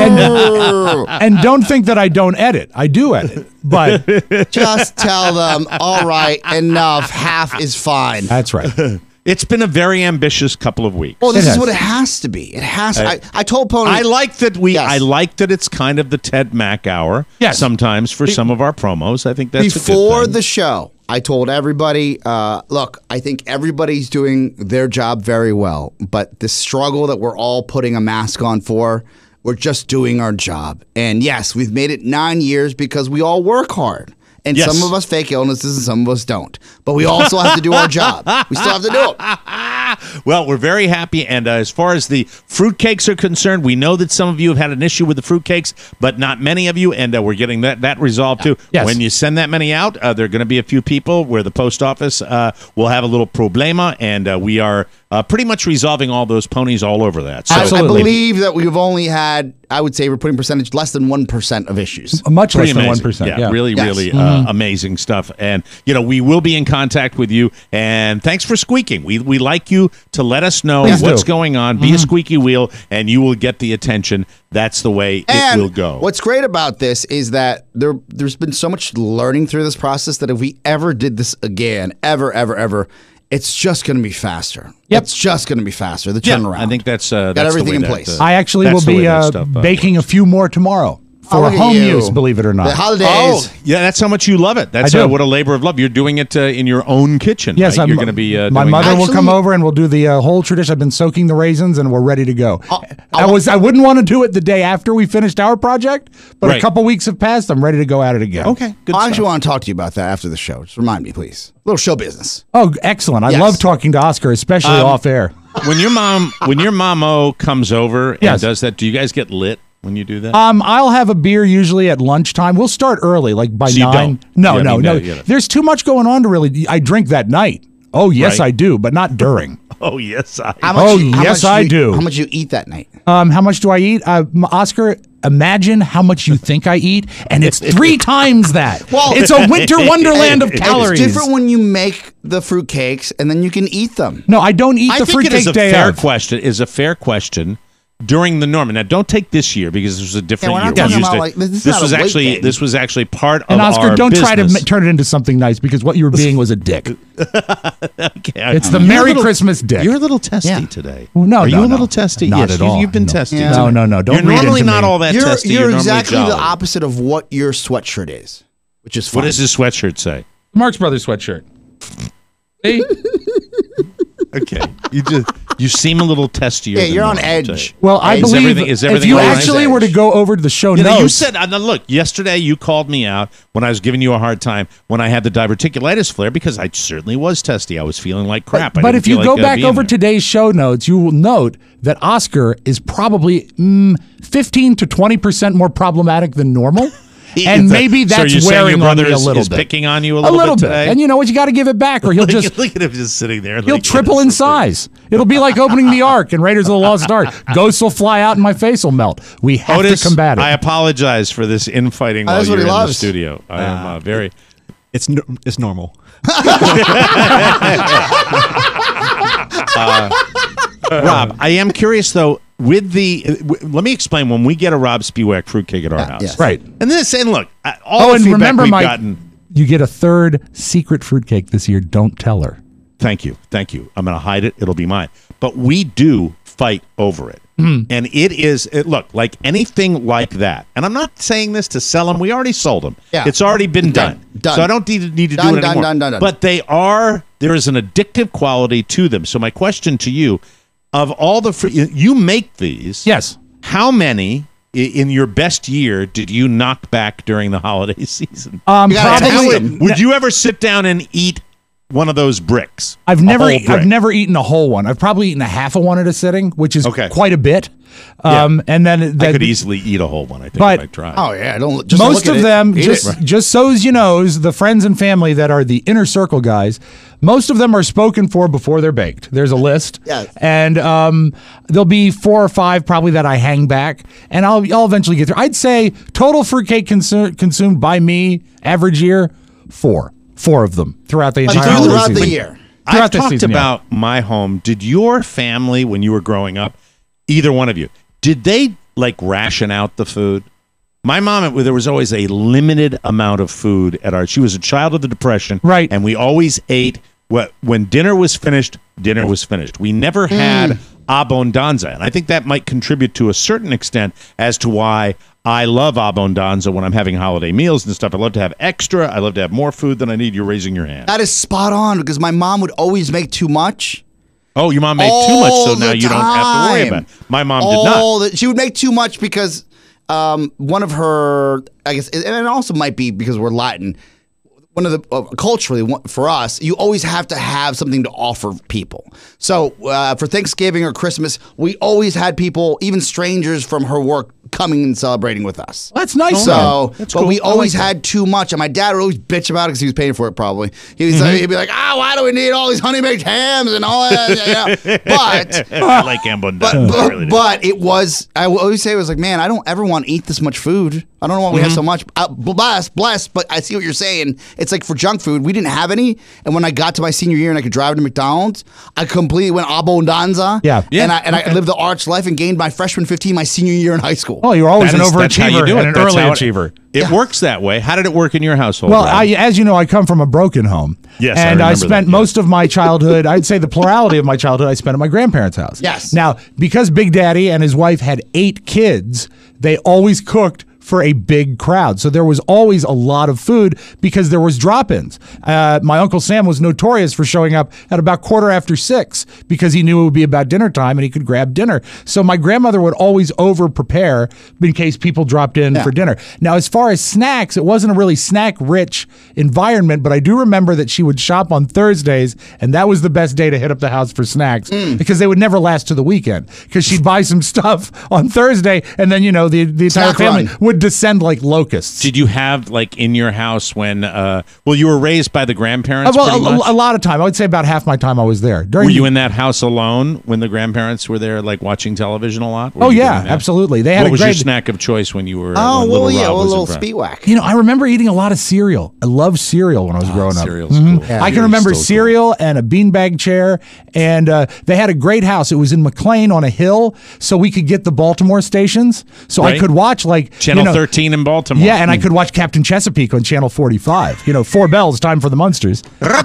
S5: And don't think that I don't edit. I do edit. But
S4: just tell them, all right, enough. Half is fine.
S5: That's right.
S3: It's been a very ambitious couple of weeks.
S4: Well, this is what it has to be. It has to. I told Pony.
S3: I like that I like that it's kind of the Ted Mack hour.
S5: Yes.
S3: Sometimes for some of our promos. I think that's
S4: before
S3: a good thing.
S4: the show. I told everybody, look, I think everybody's doing their job very well, but the struggle that we're all putting a mask on for, we're just doing our job. And yes, we've made it 9 years because we all work hard. And some of us fake illnesses and some of us don't. But we also have to do our job. We still have to do it.
S3: Well, we're very happy, and as far as the fruitcakes are concerned, we know that some of you have had an issue with the fruitcakes, but not many of you, and we're getting that resolved too.
S5: Yes.
S3: When you send that many out, there are going to be a few people where the post office will have a little problema, and we are pretty much resolving all those ponies all over that. So,
S4: I believe that we've only had, I would say, reporting percentage less than 1% of issues.
S5: Much less than
S3: amazing.
S5: 1%.
S3: Yeah, really,
S4: Yes.
S3: really amazing stuff. And, we will be in contact with you. And thanks for squeaking. We like you to let us know what's going on. Be a squeaky wheel, and you will get the attention. That's the way it will go.
S4: What's great about this is that there's been so much learning through this process that if we ever did this again, ever, it's just going to be faster.
S5: Yep.
S4: It's just going to be faster. The turnaround.
S3: I think that's
S4: got
S3: that's
S4: everything
S3: the way
S4: in place.
S5: I actually will be baking a few more tomorrow for
S4: look at
S5: home
S4: you.
S5: use, believe it or not.
S4: The holidays.
S3: Oh, yeah, that's how much you love it. That's
S5: I do.
S3: what a labor of love. You're doing it in your own kitchen.
S5: Yes,
S3: right? You're going to be.
S5: My
S3: doing
S5: mother
S3: it.
S5: will come over and we'll do the whole tradition. I've been soaking the raisins and we're ready to go. I wouldn't want to do it the day after we finished our project, but a couple weeks have passed. I'm ready to go at it again.
S3: Okay, good.
S4: I actually want to talk to you about that after the show. Just remind me, please. A little show business.
S5: Oh, excellent! I love talking to Oscar, especially off air.
S3: When your mom comes over and does that, do you guys get lit when you do that?
S5: I'll have a beer usually at lunchtime. We'll start early, like by 9. No. There's too much going on to really. I drink that night. Oh yes, I do, but not during.
S3: Oh yes, I.
S5: I do.
S4: How much you eat that night?
S5: How much do I eat? Oscar, imagine how much you think I eat, and it's 3 times that.
S4: Well,
S5: it's a winter wonderland of calories.
S4: It's different when you make the fruitcakes and then you can eat them.
S5: No, I don't eat the fruitcake day
S3: fair
S5: of.
S3: question. Is a fair question. During the Norman. Now, don't take this year because this was a different year. This was actually part of
S5: and Oscar,
S3: our
S5: don't
S3: business.
S5: try to turn it into something nice because what you were being was a dick.
S3: Okay,
S5: it's the Merry Christmas dick.
S3: You're a little testy today.
S5: Well, no,
S3: Are you a little testy?
S5: Not
S3: yes,
S5: at all.
S3: You've been testy.
S5: No,
S3: today.
S5: no. Don't
S3: You're
S5: read
S3: normally
S5: into
S3: not
S5: me.
S3: all that testy.
S4: You're
S3: normally
S4: exactly
S3: jolly.
S4: the opposite of what your sweatshirt is, which is fun.
S3: What does his sweatshirt say?
S5: Marx Brothers sweatshirt. See?
S3: Okay, you seem a little testier.
S4: Yeah,
S3: than
S4: you're on
S3: normal
S4: edge.
S3: today.
S5: Well, I believe
S3: is
S5: if
S3: everything
S5: you
S3: all right?
S5: actually were to go over to the show notes.
S3: You said, look, yesterday you called me out when I was giving you a hard time when I had the diverticulitis flare because I certainly was testy. I was feeling like crap.
S5: But if you go back over today's show notes, you will note that Oscar is probably 15 to 20% more problemative than normal. And maybe that's wearing on me a little bit.
S3: Picking on you a little bit today?
S5: And you know what? You got to give it back, or he'll just
S3: look at him just sitting there.
S5: He'll triple in size. It'll be like opening the Ark in Raiders of the Lost Ark. Ghosts will fly out, and my face will melt. We have to combat it.
S3: I apologize for this infighting while you're in the studio. I am very.
S15: It's normal.
S3: Rob, I am curious though. With let me explain. When we get a Rob Spiewak fruitcake at our house,
S5: yes. Right?
S3: And look, all the
S5: and
S3: feedback
S5: remember,
S3: we've
S5: Mike,
S3: gotten.
S5: You get a 3rd secret fruitcake this year. Don't tell her.
S3: Thank you. I'm going to hide it. It'll be mine. But we do fight over it, and it is. Look, like anything like that. And I'm not saying this to sell them. We already sold them.
S4: Yeah.
S3: It's already been done. So I don't need to do it anymore.
S4: Done.
S3: But there is an addictive quality to them. So my question to you. Of all you make these,
S5: yes.
S3: How many in your best year did you knock back during the holiday season?
S5: Probably.
S3: Would you ever sit down and eat one of those bricks?
S5: I've never eaten a whole one. I've probably eaten a half of one at a sitting, which is quite a bit. And then
S3: I could easily eat a whole one. I think
S5: but,
S3: if I tried.
S4: Oh yeah, don't just
S5: most
S4: look at
S5: of them
S4: it.
S5: just so as you know, the friends and family that are the inner circle guys. Most of them are spoken for before they're baked. There's a list,
S4: yes.
S5: And there'll be 4 or 5 probably that I hang back, and I'll eventually get through. I'd say total fruitcake consumed by me average year 4 of them throughout the entire
S4: throughout the year.
S3: I've talked about my home. Did your family, when you were growing up, either one of you, did they like ration out the food? My mom, there was always a limited amount of food at she was a child of the Depression.
S5: Right.
S3: And we always ate, when dinner was finished, dinner was finished. We never had abundanza. And I think that might contribute to a certain extent as to why I love abundanza when I'm having holiday meals and stuff. I love to have extra. I love to have more food than I need. You're raising your hand.
S4: That is spot on because my mom would always make too much.
S3: Oh, your mom made too much, so now you don't have to worry about it. My mom did not.
S4: She would make too much because one of her, I guess, and it also might be because we're Latin. one of the culturally for us, you always have to have something to offer people. So for Thanksgiving or Christmas, we always had people, even strangers from her work, coming and celebrating with us.
S5: That's nice.
S4: So,
S5: That's
S4: but
S5: cool.
S4: we always
S5: I like
S4: had too much, and my dad would always bitch about it because he was paying for it. Probably he'd be like, why do we need all these honey baked hams and all that? But
S3: I like Ambondale.
S4: But it was. I always say it was like, man, I don't ever want to eat this much food. I don't know why we have so much. Bless. But I see what you're saying. It's like for junk food, we didn't have any, and when I got to my senior year and I could drive to McDonald's, I completely went abundanza.
S5: Yeah.
S4: And I lived the arch life and gained my freshman 15 my senior year in high school.
S5: Oh, you're always
S3: That's how you
S5: overachiever
S3: do it.
S5: and an
S3: That's
S5: early
S3: how
S5: achiever.
S3: It works that way. How did it work in your household?
S5: Well,
S3: Rob?
S5: as you know, I come from a broken home.
S3: Yes,
S5: and I
S3: remember
S5: spent
S3: that,
S5: most of my childhood, I'd say the plurality of my childhood, I spent at my grandparents' house.
S4: Yes.
S5: Now, because Big Daddy and his wife had 8 kids, they always cooked for a big crowd. So there was always a lot of food because there was drop-ins. My Uncle Sam was notorious for showing up at about 6:15 because he knew it would be about dinner time and he could grab dinner. So my grandmother would always over-prepare in case people dropped in for dinner. Now, as far as snacks, it wasn't a really snack-rich environment, but I do remember that she would shop on Thursdays, and that was the best day to hit up the house for snacks because they would never last to the weekend because she'd buy some stuff on Thursday, and then, the entire
S4: Snack
S5: family
S4: run.
S5: would descend like locusts.
S3: Did you have in your house when? You were raised by the grandparents. pretty much?
S5: A lot of time. I would say about half my time I was there.
S3: Were you in that house alone when the grandparents were there, watching television a lot?
S5: Oh yeah, absolutely. They had
S3: what was your
S5: great
S3: snack of choice when you were?
S4: Oh,
S3: when
S4: well,
S3: little
S4: yeah,
S3: Rob
S4: a
S3: was
S4: little
S3: in front?
S4: speedwhack.
S5: I remember eating a lot of cereal. I loved cereal when I was growing up.
S3: Cereal's cool.
S4: Yeah.
S5: I can remember cereal and a beanbag chair, and they had a great house. It was in McLean on a hill, so we could get the Baltimore stations. So I
S3: Right.
S5: could watch
S3: Channel 13 in Baltimore.
S5: Yeah, and I could watch Captain Chesapeake on Channel 45. 4 bells, time for the Munsters.
S3: All right,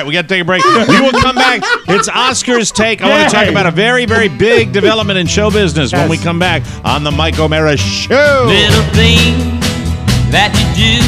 S3: we got to take a break. We will come back. It's Oscar's Take. I want to talk about a very, very big development in show business when we come back on the Mike O'Mara Show.
S16: Little thing that you do.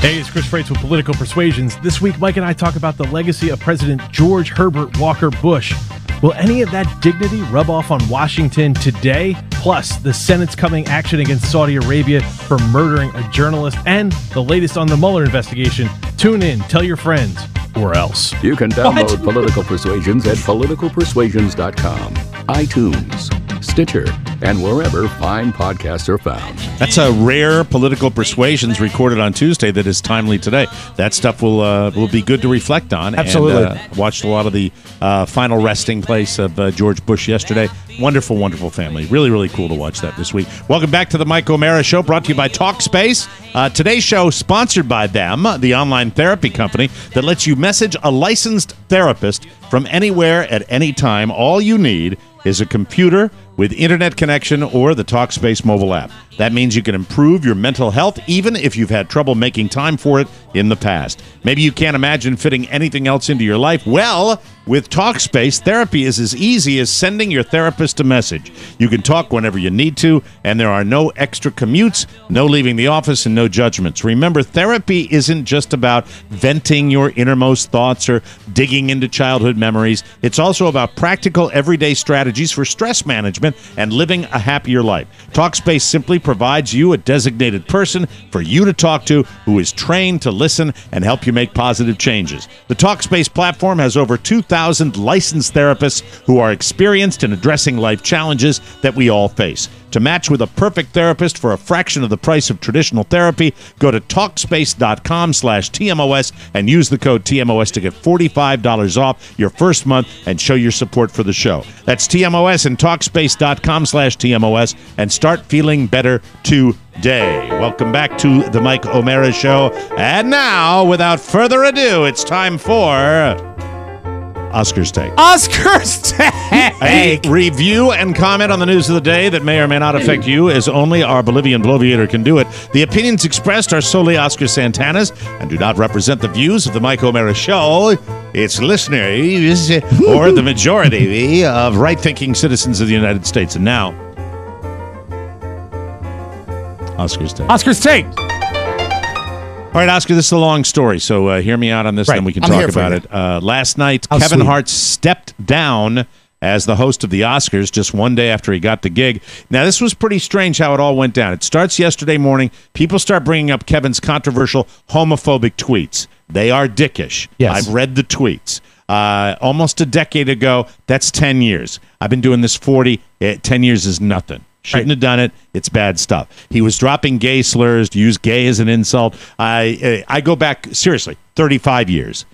S21: Hey, it's Chris Freitz with Political Persuasions. This week, Mike and I talk about the legacy of President George Herbert Walker Bush. Will any of that dignity rub off on Washington today? Plus, the Senate's coming action against Saudi Arabia for murdering a journalist and the latest on the Mueller investigation. Tune in, tell your friends, or else.
S2: You can download Political Persuasions at politicalpersuasions.com, iTunes, Stitcher, and wherever fine podcasts are found.
S3: That's a rare Political Persuasions recorded on Tuesday that is timely today. That stuff will be good to reflect on.
S5: Absolutely.
S3: And, watched a lot of the final resting place of George Bush yesterday. Wonderful, wonderful family. Really, really cool to watch that this week. Welcome back to the Mike O'Mara Show, brought to you by Talkspace. Today's show sponsored by them, the online therapy company that lets you message a licensed therapist from anywhere at any time. All you need is a computer with internet connection or the Talkspace mobile app. That means you can improve your mental health even if you've had trouble making time for it in the past. Maybe you can't imagine fitting anything else into your life. Well, with Talkspace, therapy is as easy as sending your therapist a message. You can talk whenever you need to, and there are no extra commutes, no leaving the office, and no judgments. Remember, therapy isn't just about venting your innermost thoughts or digging into childhood memories. It's also about practical, everyday strategies for stress management and living a happier life. Talkspace simply provides you a designated person for you to talk to who is trained to listen and help you make positive changes. The Talkspace platform has over 2,000 licensed therapists who are experienced in addressing life challenges that we all face. To match with a perfect therapist for a fraction of the price of traditional therapy, go to Talkspace.com/TMOS and use the code TMOS to get $45 off your first month and show your support for the show. That's TMOS and Talkspace.com/TMOS and start feeling better today. Welcome back to the Mike O'Mara Show. And now, without further ado, it's time for Oscar's Take.
S5: Oscar's Take!
S3: A review and comment on the news of the day that may or may not affect you, as only our Bolivian bloviator can do it. The opinions expressed are solely Oscar Santana's and do not represent the views of the Mike O'Mara Show, its listeners, or the majority of right-thinking citizens of the United States. And now, Oscar's Take.
S5: Oscar's Take!
S3: All right, Oscar, this is a long story, so hear me out on this, then we can talk about it. Last night, Kevin Hart stepped down as the host of the Oscars just one day after he got the gig. Now, this was pretty strange how it all went down. It starts yesterday morning. People start bringing up Kevin's controversial homophobic tweets. They are dickish.
S5: Yes.
S3: I've read the tweets. Almost a decade ago, that's 10 years. I've been doing this 40. 10 years is nothing. Shouldn't have done it. It's bad stuff. He was dropping gay slurs, to use gay as an insult. I go back, seriously, 35 years.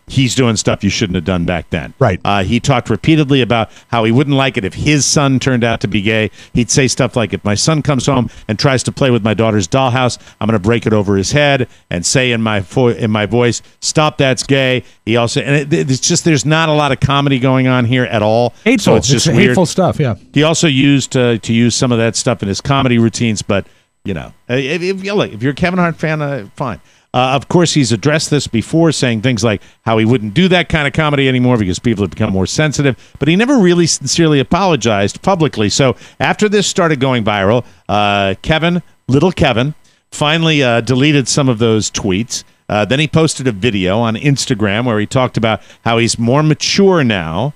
S3: He's doing stuff you shouldn't have done back then.
S5: Right.
S3: He talked repeatedly about how he wouldn't like it if his son turned out to be gay. He'd say stuff like, if my son comes home and tries to play with my daughter's dollhouse, I'm going to break it over his head and say in my voice, stop, that's gay. He also, and it's just, there's not a lot of comedy going on here at all.
S5: Hateful.
S3: So it's just weird.
S5: Hateful stuff, yeah.
S3: He also used to use some of that stuff in his comedy routines, but, you know, if you're a Kevin Hart fan, fine. Of course, he's addressed this before, saying things like how he wouldn't do that kind of comedy anymore because people have become more sensitive, but he never really sincerely apologized publicly. So after this started going viral, little Kevin, finally deleted some of those tweets. Then he posted a video on Instagram where he talked about how he's more mature now,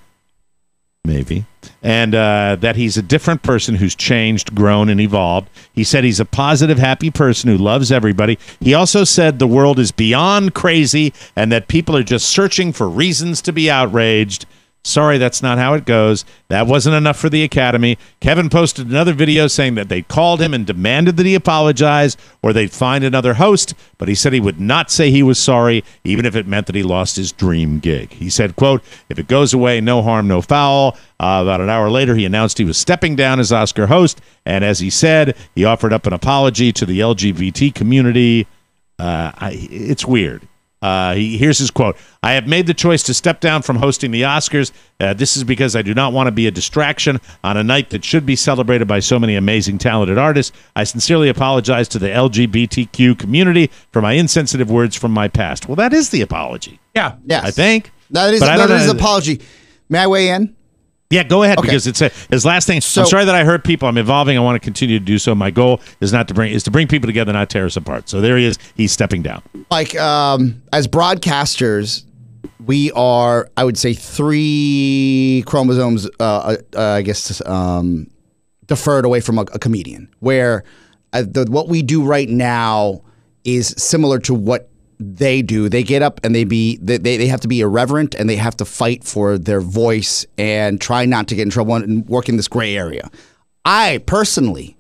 S3: maybe, and that he's a different person who's changed, grown, and evolved. He said he's a positive, happy person who loves everybody. He also said the world is beyond crazy and that people are just searching for reasons to be outraged. Sorry, that's not how it goes. That wasn't enough for the Academy. Kevin posted another video saying that they called him and demanded that he apologize or they'd find another host, but he said he would not say he was sorry, even if it meant that he lost his dream gig. He said, quote, if it goes away, no harm, no foul. About an hour later, he announced he was stepping down as Oscar host, and as he said, he offered up an apology to the LGBT community. It's weird. Here's his quote. I have made the choice to step down from hosting the Oscars. This is because I do not want to be a distraction on a night that should be celebrated by so many amazing, talented artists. I sincerely apologize to the LGBTQ community for my insensitive words from my past. Well, that is the apology.
S5: Yeah.
S4: Yes.
S3: I think.
S4: That is an apology. May I weigh in?
S3: Yeah, go ahead,
S4: Okay.
S3: because it's his last thing.
S4: So-
S3: I'm sorry that I hurt people. I'm evolving. I want to continue to do so. My goal is to bring people together, not tear us apart. So there he is. He's stepping down.
S4: Like, as broadcasters, we are, I would say, 3 chromosomes, deferred away from a comedian, where what we do right now is similar to what they do. They get up and they have to be irreverent and they have to fight for their voice and try not to get in trouble and work in this gray area. I personally,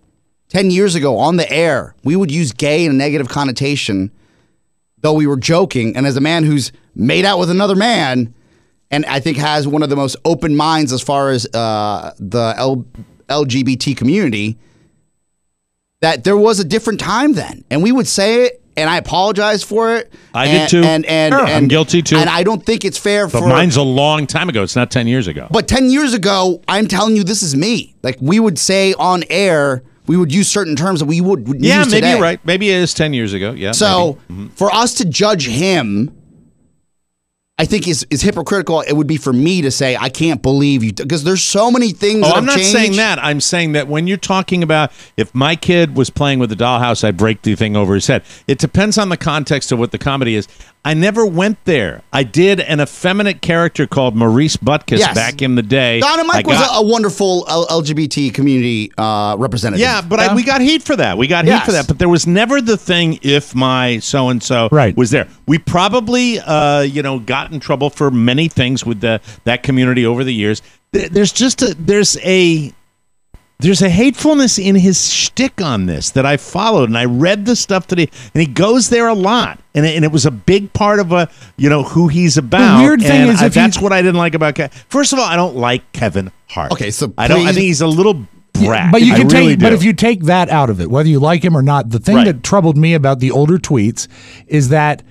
S4: 10 years ago on the air, we would use gay in a negative connotation, though we were joking. And as a man who's made out with another man, and I think has one of the most open minds as far as the LGBT community, that there was a different time then. And we would say it, and I apologize for it.
S3: I did too.
S4: And
S3: I'm guilty too.
S4: And I don't think it's fair
S3: But
S4: for...
S3: mine's a long time ago. It's not 10 years ago.
S4: But 10 years ago, I'm telling you, this is me. Like, we would say on air, we would use certain terms that we would use
S3: Yeah, maybe
S4: today.
S3: you're right. Maybe it is 10 years ago. Yeah.
S4: So
S3: maybe.
S4: for us to judge him, I think is hypocritical. It would be for me to say, I can't believe you, because there's so many things that have
S3: I'm not
S4: changed.
S3: saying that. I'm saying that when you're talking about if my kid was playing with the dollhouse, I'd break the thing over his head. It depends on the context of what the comedy is. I never went there. I did an effeminate character called Maurice Butkus
S4: Yes.
S3: back in the day.
S4: Donna Mike was a wonderful LGBT community representative.
S3: Yeah, but we got heat for that. We got heat for that. But there was never the thing if my so-and-so was there. We probably, got in trouble for many things with that community over the years. There's a hatefulness in his shtick on this that I followed, and I read the stuff and he goes there a lot, and it was a big part of who he's about.
S5: The weird thing is,
S3: that's what I didn't like about Kevin. First of all, I don't like Kevin Hart.
S4: Okay, so
S3: I think he's a little brat.
S5: But you can
S3: really do.
S5: But if you take that out of it, whether you like him or not, the thing that troubled me about the older tweets is that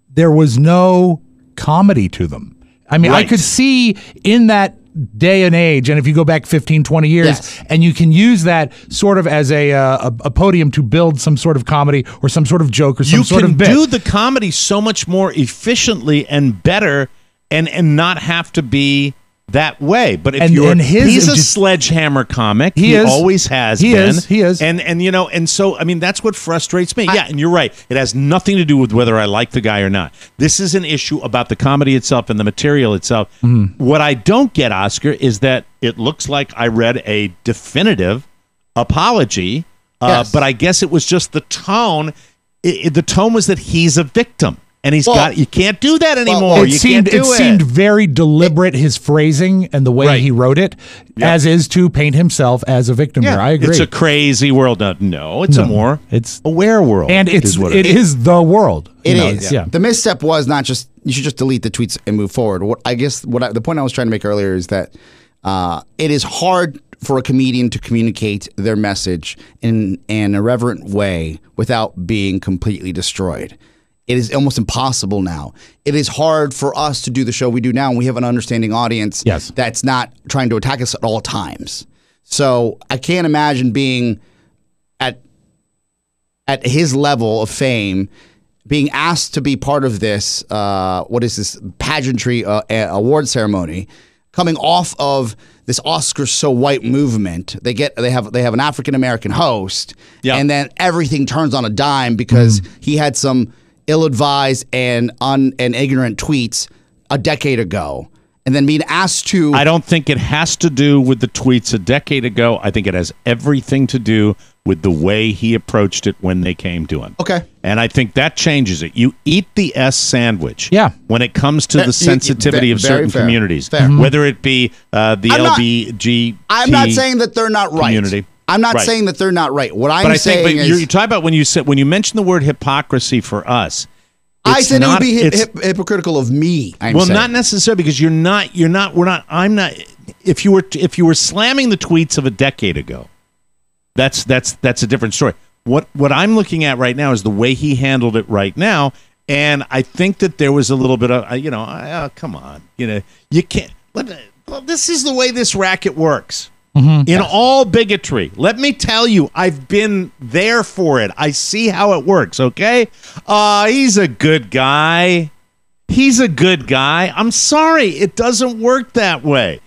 S5: there was no comedy to them. I mean, I could see in that day and age, and if you go back 15, 20 years, and you can use that sort of as a podium to build some sort of comedy or some sort of joke or some sort of bit.
S3: You can do the comedy so much more efficiently and better and not have to be that way. But if
S5: he's
S3: a sledgehammer comic.
S5: He is.
S3: Always has
S5: He
S3: been.
S5: is. He is.
S3: And so I mean that's what frustrates me. Yeah, and you're right. It has nothing to do with whether I like the guy or not. This is an issue about the comedy itself and the material itself. What I don't get, Oscar, is that it looks like I read a definitive apology, but I guess it was just the tone. The tone was that he's a victim. And you can't do that anymore.
S5: It seemed very deliberate, his phrasing and the way he wrote it, as is to paint himself as a victim here. I agree.
S3: It's a crazy world. No, it's a more aware world.
S5: And it is the world.
S4: It is. The misstep was not just, you should just delete the tweets and move forward. The point I was trying to make earlier is that it is hard for a comedian to communicate their message in an irreverent way without being completely destroyed. It is almost impossible now. It is hard for us to do the show we do now, and we have an understanding audience that's not trying to attack us at all times. So I can't imagine being at his level of fame, being asked to be part of this, pageantry award ceremony, coming off of this Oscars So White movement. They have an African American host, and then everything turns on a dime because he had some ill-advised and ignorant tweets a decade ago, and then being asked to...
S3: I don't think it has to do with the tweets a decade ago. I think it has everything to do with the way he approached it when they came to him.
S4: Okay.
S3: And I think that changes it. You eat the S sandwich when it comes to the sensitivity of certain communities, whether it be the LBG.
S4: I'm not saying that they're not right.
S3: Community.
S4: I'm not saying that they're not right. What I'm saying is...
S3: you talk about when you mention the word hypocrisy for us.
S4: I said it would be hypocritical of me.
S3: Not necessarily, because we're not. I'm not. If you were slamming the tweets of a decade ago, that's a different story. What I'm looking at right now is the way he handled it right now, and I think that there was a little bit of come on, you can't. This is the way this racket works. In all bigotry. Let me tell you, I've been there for it. I see how it works, okay? He's a good guy. I'm sorry. It doesn't work that way.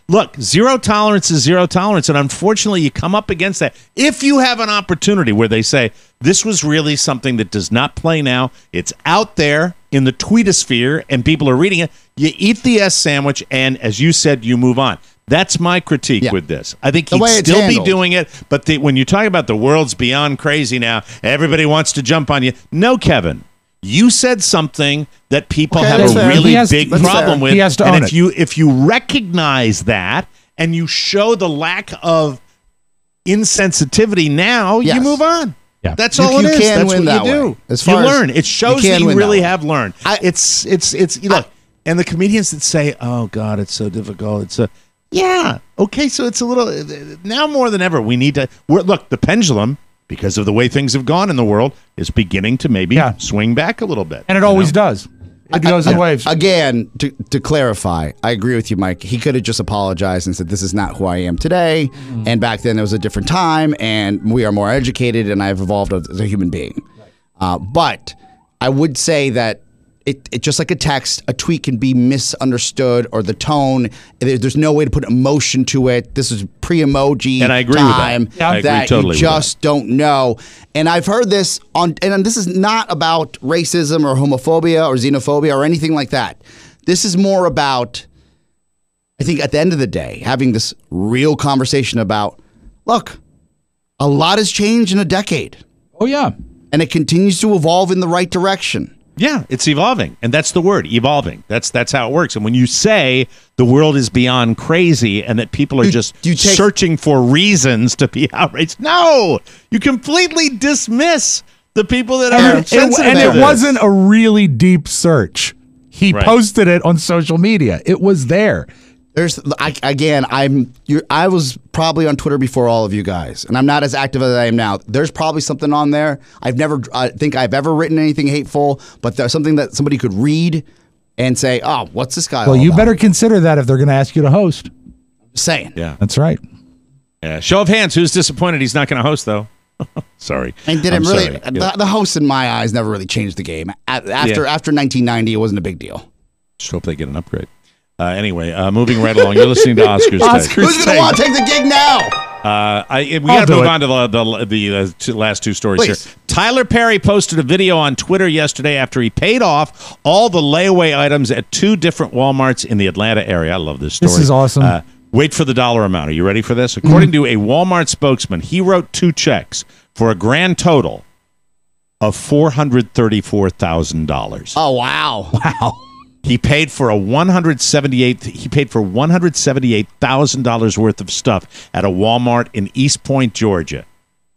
S3: Look, zero tolerance is zero tolerance, and unfortunately you come up against that. If you have an opportunity where they say, this was really something that does not play now, it's out there in the tweetosphere, and people are reading it, you eat the S sandwich, and as you said, you move on. That's my critique with this. I think he'd still be doing it, but when you talk about the world's beyond crazy now, everybody wants to jump on you. No, Kevin. You said something that people have a really big problem with.
S5: He has to own it.
S3: If you recognize that and you show the lack of insensitivity now, you move on. Yeah. That's all it is. That's what you do. You learn. It shows that you really have learned. Look, and the comedians that say, "Oh God, it's so difficult," it's so... Yeah. Okay. So it's a little now more than ever. We need to look. The pendulum, because of the way things have gone in the world, is beginning to maybe swing back a little bit,
S5: and it always does. It goes in waves.
S4: Again, to clarify, I agree with you, Mike. He could have just apologized and said, "This is not who I am today." And back then, it was a different time, and we are more educated, and I've evolved as a human being. But I would say that. It just like a text, a tweet can be misunderstood, or the tone. There's no way to put emotion to it. This is pre-emoji
S3: and I agree
S4: time
S3: with that. I agree
S4: that
S3: totally
S4: you just don't know. And I've heard this and this is not about racism or homophobia or xenophobia or anything like that. This is more about, I think, at the end of the day, having this real conversation about, look, a lot has changed in a decade.
S5: Oh yeah,
S4: and it continues to evolve in the right direction.
S3: Yeah, it's evolving, and that's the word, evolving. That's how it works. And when you say the world is beyond crazy and that people are just searching for reasons to be outraged, no, you completely dismiss the people that are sensitive.
S5: And it wasn't a really deep search. He posted it on social media. It was there.
S4: I was probably on Twitter before all of you guys, and I'm not as active as I am now. There's probably something on there. I think I've ever written anything hateful, but there's something that somebody could read and say, "Oh, what's this guy?"
S5: Well, you better consider that if they're going to ask you to host.
S4: Just saying.
S3: Yeah,
S5: that's right.
S3: Yeah. Show of hands. Who's disappointed he's not going to host though? Sorry.
S4: And the host in my eyes never really changed the game. After 1990, it wasn't a big deal.
S3: Just hope they get an upgrade. Anyway, moving right along. You're listening to Oscar's Take.
S4: Who's going to want to take the gig now?
S3: We got to move on to the last two stories
S4: Please.
S3: here. Tyler Perry posted a video on Twitter yesterday after he paid off all the layaway items at 2 different Walmarts in the Atlanta area. I love this story.
S5: This is awesome.
S3: Wait for the dollar amount. Are you ready for this? According to a Walmart spokesman, he wrote 2 checks for a grand total of $434,000.
S4: Oh, wow.
S5: Wow.
S3: He paid for $178,000 worth of stuff at a Walmart in East Point, Georgia,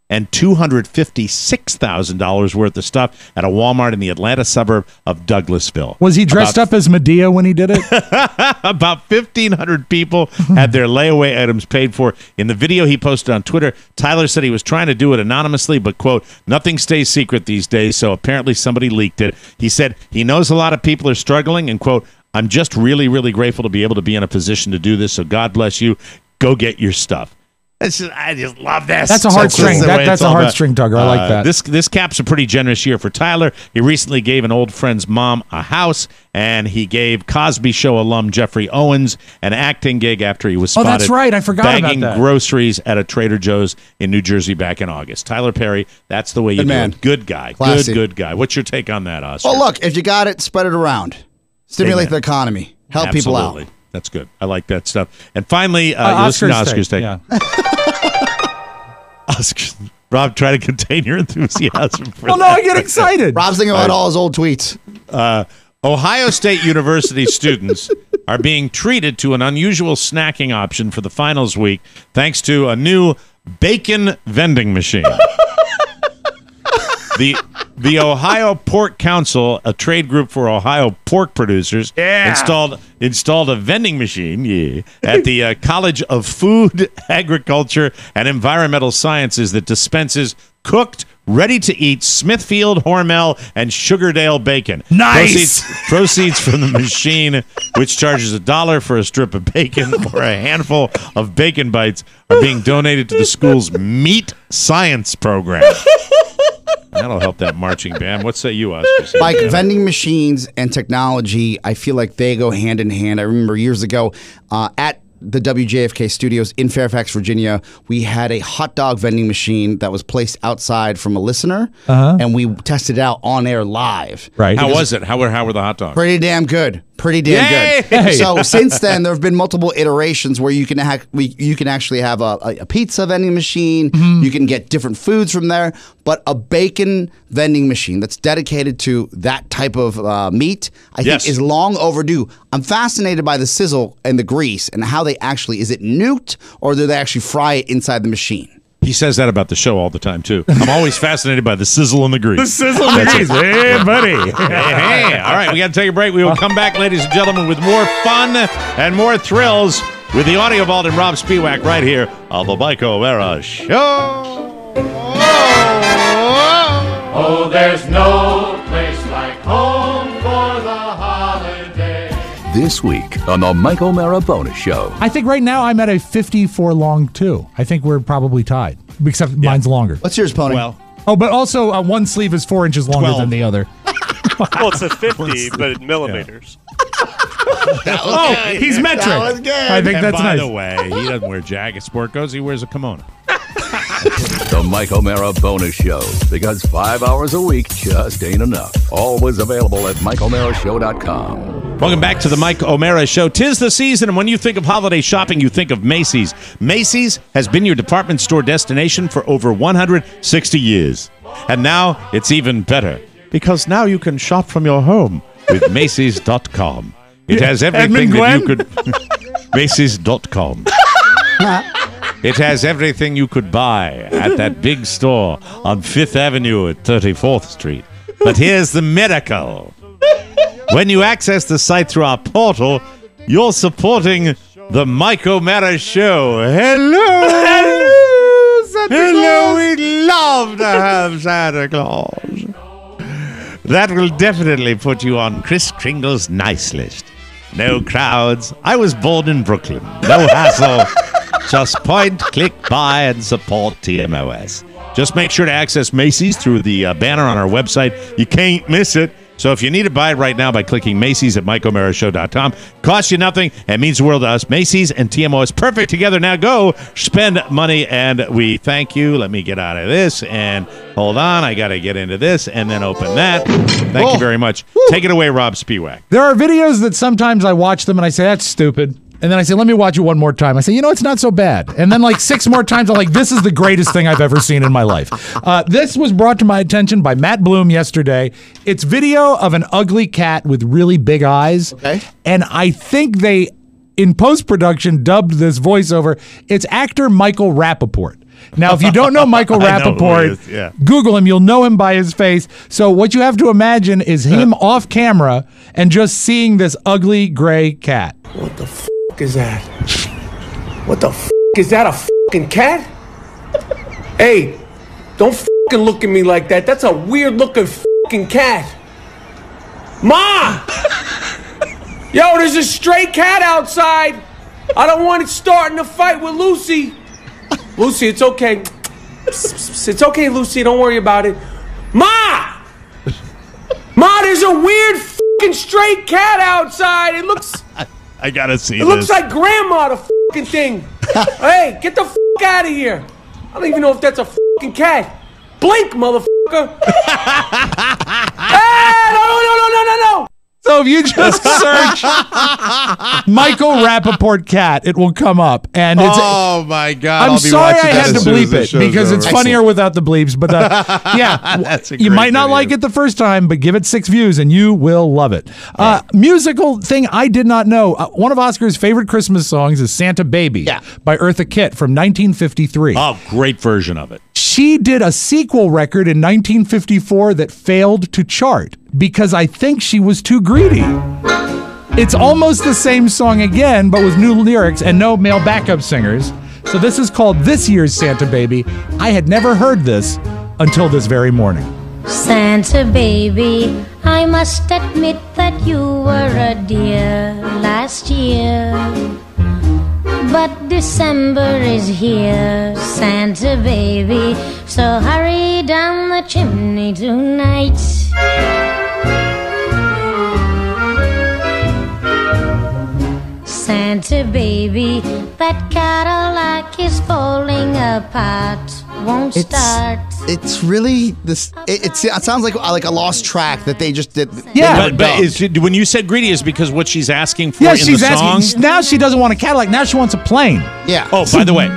S3: and $256,000 worth of stuff at a Walmart in the Atlanta suburb of Douglasville.
S5: Was he dressed up as Medea when he did it?
S3: About 1,500 people had their layaway items paid for. In the video he posted on Twitter, Tyler said he was trying to do it anonymously, but, quote, nothing stays secret these days, so apparently somebody leaked it. He said he knows a lot of people are struggling, and, quote, I'm just really, really grateful to be able to be in a position to do this, so God bless you. Go get your stuff. I just love this.
S5: That's a heartstring. That's a heartstring tugger. I like that.
S3: This caps a pretty generous year for Tyler. He recently gave an old friend's mom a house, and he gave Cosby Show alum Jeffrey Owens an acting gig after he was spotted.
S5: Oh, that's right. I forgot
S3: bagging
S5: about that.
S3: groceries at a Trader Joe's in New Jersey back in August. Tyler Perry, that's the way you do it. Good guy.
S4: Classy.
S3: Good guy. What's your take on that, Oscar?
S4: Well, look, if you got it, spread it around. Stimulate the economy. Help people out.
S3: That's good. I like that stuff. And finally, you listen to Oscar's Take.
S5: Yeah.
S3: Rob, try to contain your enthusiasm.
S5: Well, no, I get excited.
S4: Rob's thinking about all his old tweets.
S3: Ohio State University students are being treated to an unusual snacking option for the finals week thanks to a new bacon vending machine. The Ohio Pork Council, a trade group for Ohio pork producers, installed a vending machine at the College of Food, Agriculture, and Environmental Sciences that dispenses cooked, ready-to-eat Smithfield, Hormel, and Sugardale bacon.
S5: Nice!
S3: Proceeds from the machine, which charges $1 for a strip of bacon or a handful of bacon bites, are being donated to the school's meat science program. That'll help that marching band. What say you, Oscar?
S4: Like vending machines and technology, I feel like they go hand in hand. I remember years ago at the WJFK studios in Fairfax, Virginia, we had a hot dog vending machine that was placed outside from a listener, and we tested it out on air live.
S5: Right.
S3: How was it? How were the hot dogs?
S4: Pretty damn good. Pretty damn good. So since then, there have been multiple iterations where you can actually have a pizza vending machine. You can get different foods from there. But a bacon vending machine that's dedicated to that type of meat, I think, is long overdue. I'm fascinated by the sizzle and the grease and how they actually, is it nuked or do they actually fry it inside the machine?
S3: He says that about the show all the time, too. I'm always fascinated by the sizzle and the grease.
S5: The sizzle and the grease. Hey, buddy.
S3: Hey. All right, we got to take a break. We will come back, ladies and gentlemen, with more fun and more thrills with the Audio Vault and Rob Spiewak right here on the Mike O'Mara Show.
S1: Oh, there's no place like home for the holiday.
S2: This week on the Mike O'Mara Bonus Show.
S5: I think right now I'm at a 54 long, too. I think we're probably tied, except mine's longer.
S4: What's yours, Pony?
S3: Well,
S5: but also one sleeve is 4 inches longer
S3: 12.
S5: than the other.
S6: Well, it's a 50, but in millimeters.
S5: He's metric.
S4: That was good.
S5: I think that's
S3: by
S5: nice.
S3: the way, he doesn't wear jacket sport coats. He wears a kimono.
S2: The Mike O'Mara Bonus Show, because 5 hours a week just ain't enough. Always available at MikeO'MaraShow.com.
S3: Welcome back to the Mike O'Mara Show. 'Tis the season, and when you think of holiday shopping, you think of Macy's. Macy's has been your department store destination for over 160 years. And now it's even better, because now you can shop from your home with Macy's.com. It has everything that you could... Macy's.com. It has everything you could buy at that big store on 5th Avenue at 34th Street. But here's the miracle. When you access the site through our portal, you're supporting the Mike O'Mara Show. Hello!
S5: Hello, Santa Claus!
S3: Hello, we'd love to have Santa Claus. That will definitely put you on Kris Kringle's nice list. No crowds. I was born in Brooklyn. No hassle. Just point, click, buy, and support TMOS. Just make sure to access Macy's through the banner on our website. You can't miss it. So if you need to buy it right now by clicking Macy's at MikeO'MaraShow.com, costs you nothing and means the world to us. Macy's and TMO is perfect together. Now go spend money, and we thank you. Let me get out of this, and hold on. I got to get into this and then open that. Thank you very much. Take it away, Rob Spiewak.
S5: There are videos that sometimes I watch them and I say, that's stupid. And then I say, let me watch it one more time. I say, it's not so bad. And then like 6 more times, I'm like, this is the greatest thing I've ever seen in my life. This was brought to my attention by Matt Bloom yesterday. It's video of an ugly cat with really big eyes. Okay. And I think they, in post-production, dubbed this voiceover. It's actor Michael Rappaport. Now, if you don't know Michael Rappaport, Google him. You'll know him by his face. So what you have to imagine is him off camera and just seeing this ugly gray cat.
S10: What the f*** is that? What the f*** is that? A f***ing cat? Hey, don't f***ing look at me like that. That's a weird looking f***ing cat. Ma! Yo, there's a stray cat outside. I don't want it starting a fight with Lucy. Lucy, it's okay. It's okay, Lucy. Don't worry about it. Ma! Ma, there's a weird f***ing stray cat outside. It looks...
S3: I gotta see this.
S10: It looks like grandma, the f***ing thing. Hey, get the f*** out of here. I don't even know if that's a f***ing cat. Blink, motherfucker. Hey, no.
S5: So if you just search Michael Rappaport cat, it will come up. And it's,
S3: oh my God!
S5: I'm sorry I had to bleep it because it's funnier without the bleeps. But yeah, you might not like it the first time, but give it 6 views and you will love it. Musical thing I did not know. One of Oscar's favorite Christmas songs is "Santa Baby" by Eartha Kitt from 1953.
S3: Oh, great version of it.
S5: She did a sequel record in 1954 that failed to chart because I think she was too greedy. It's almost the same song again, but with new lyrics and no male backup singers. So this is called this year's Santa Baby. I had never heard this until this very morning.
S11: Santa baby, I must admit that you were a dear last year. But December is here, Santa baby, so hurry down the chimney tonight. Santa baby, that Cadillac is falling apart, won't start.
S4: It's really this. It sounds like a lost track that they just did.
S5: Yeah,
S3: but when you said greedy, is because what she's asking for in
S5: she's
S3: the song?
S5: Asking, now she doesn't want a Cadillac. Now she wants a plane.
S4: Yeah.
S3: Oh, by the way,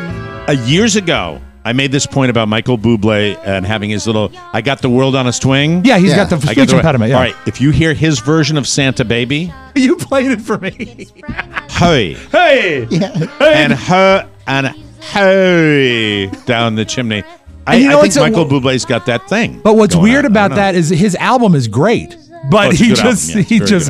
S3: years ago, I made this point about Michael Bublé and having his little, I got the world on a swing.
S5: Yeah, he's got the speech impediment.
S3: All right, if you hear his version of Santa Baby.
S5: You played it for me.
S3: Hey.
S5: Hey.
S3: And hey down the chimney. I think Michael Bublé's got that thing.
S5: But what's weird about that is his album is great. But he just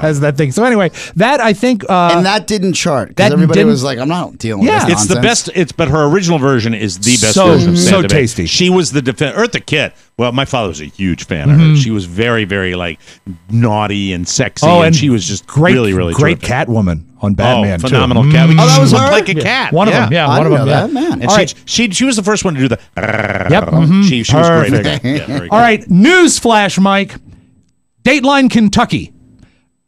S5: has that thing. So anyway, that I think,
S4: and that didn't chart because everybody was like, "I'm not dealing with this nonsense."
S3: It's the best. But her original version is the best version of Santa Baby.
S5: Tasty.
S3: She was the Eartha Kitt. Well, my father was a huge fan of her. She was very, very like naughty and sexy, and she was just really, really
S5: great
S3: terrific.
S5: Catwoman on Batman.
S3: Phenomenal cat.
S4: That was her?
S3: Like a cat.
S5: One of them. Yeah, one of them.
S4: That, man.
S3: And she was the first one to do the.
S5: Yep.
S3: She was great. Very
S5: All right, news flash, Mike. Dateline, Kentucky.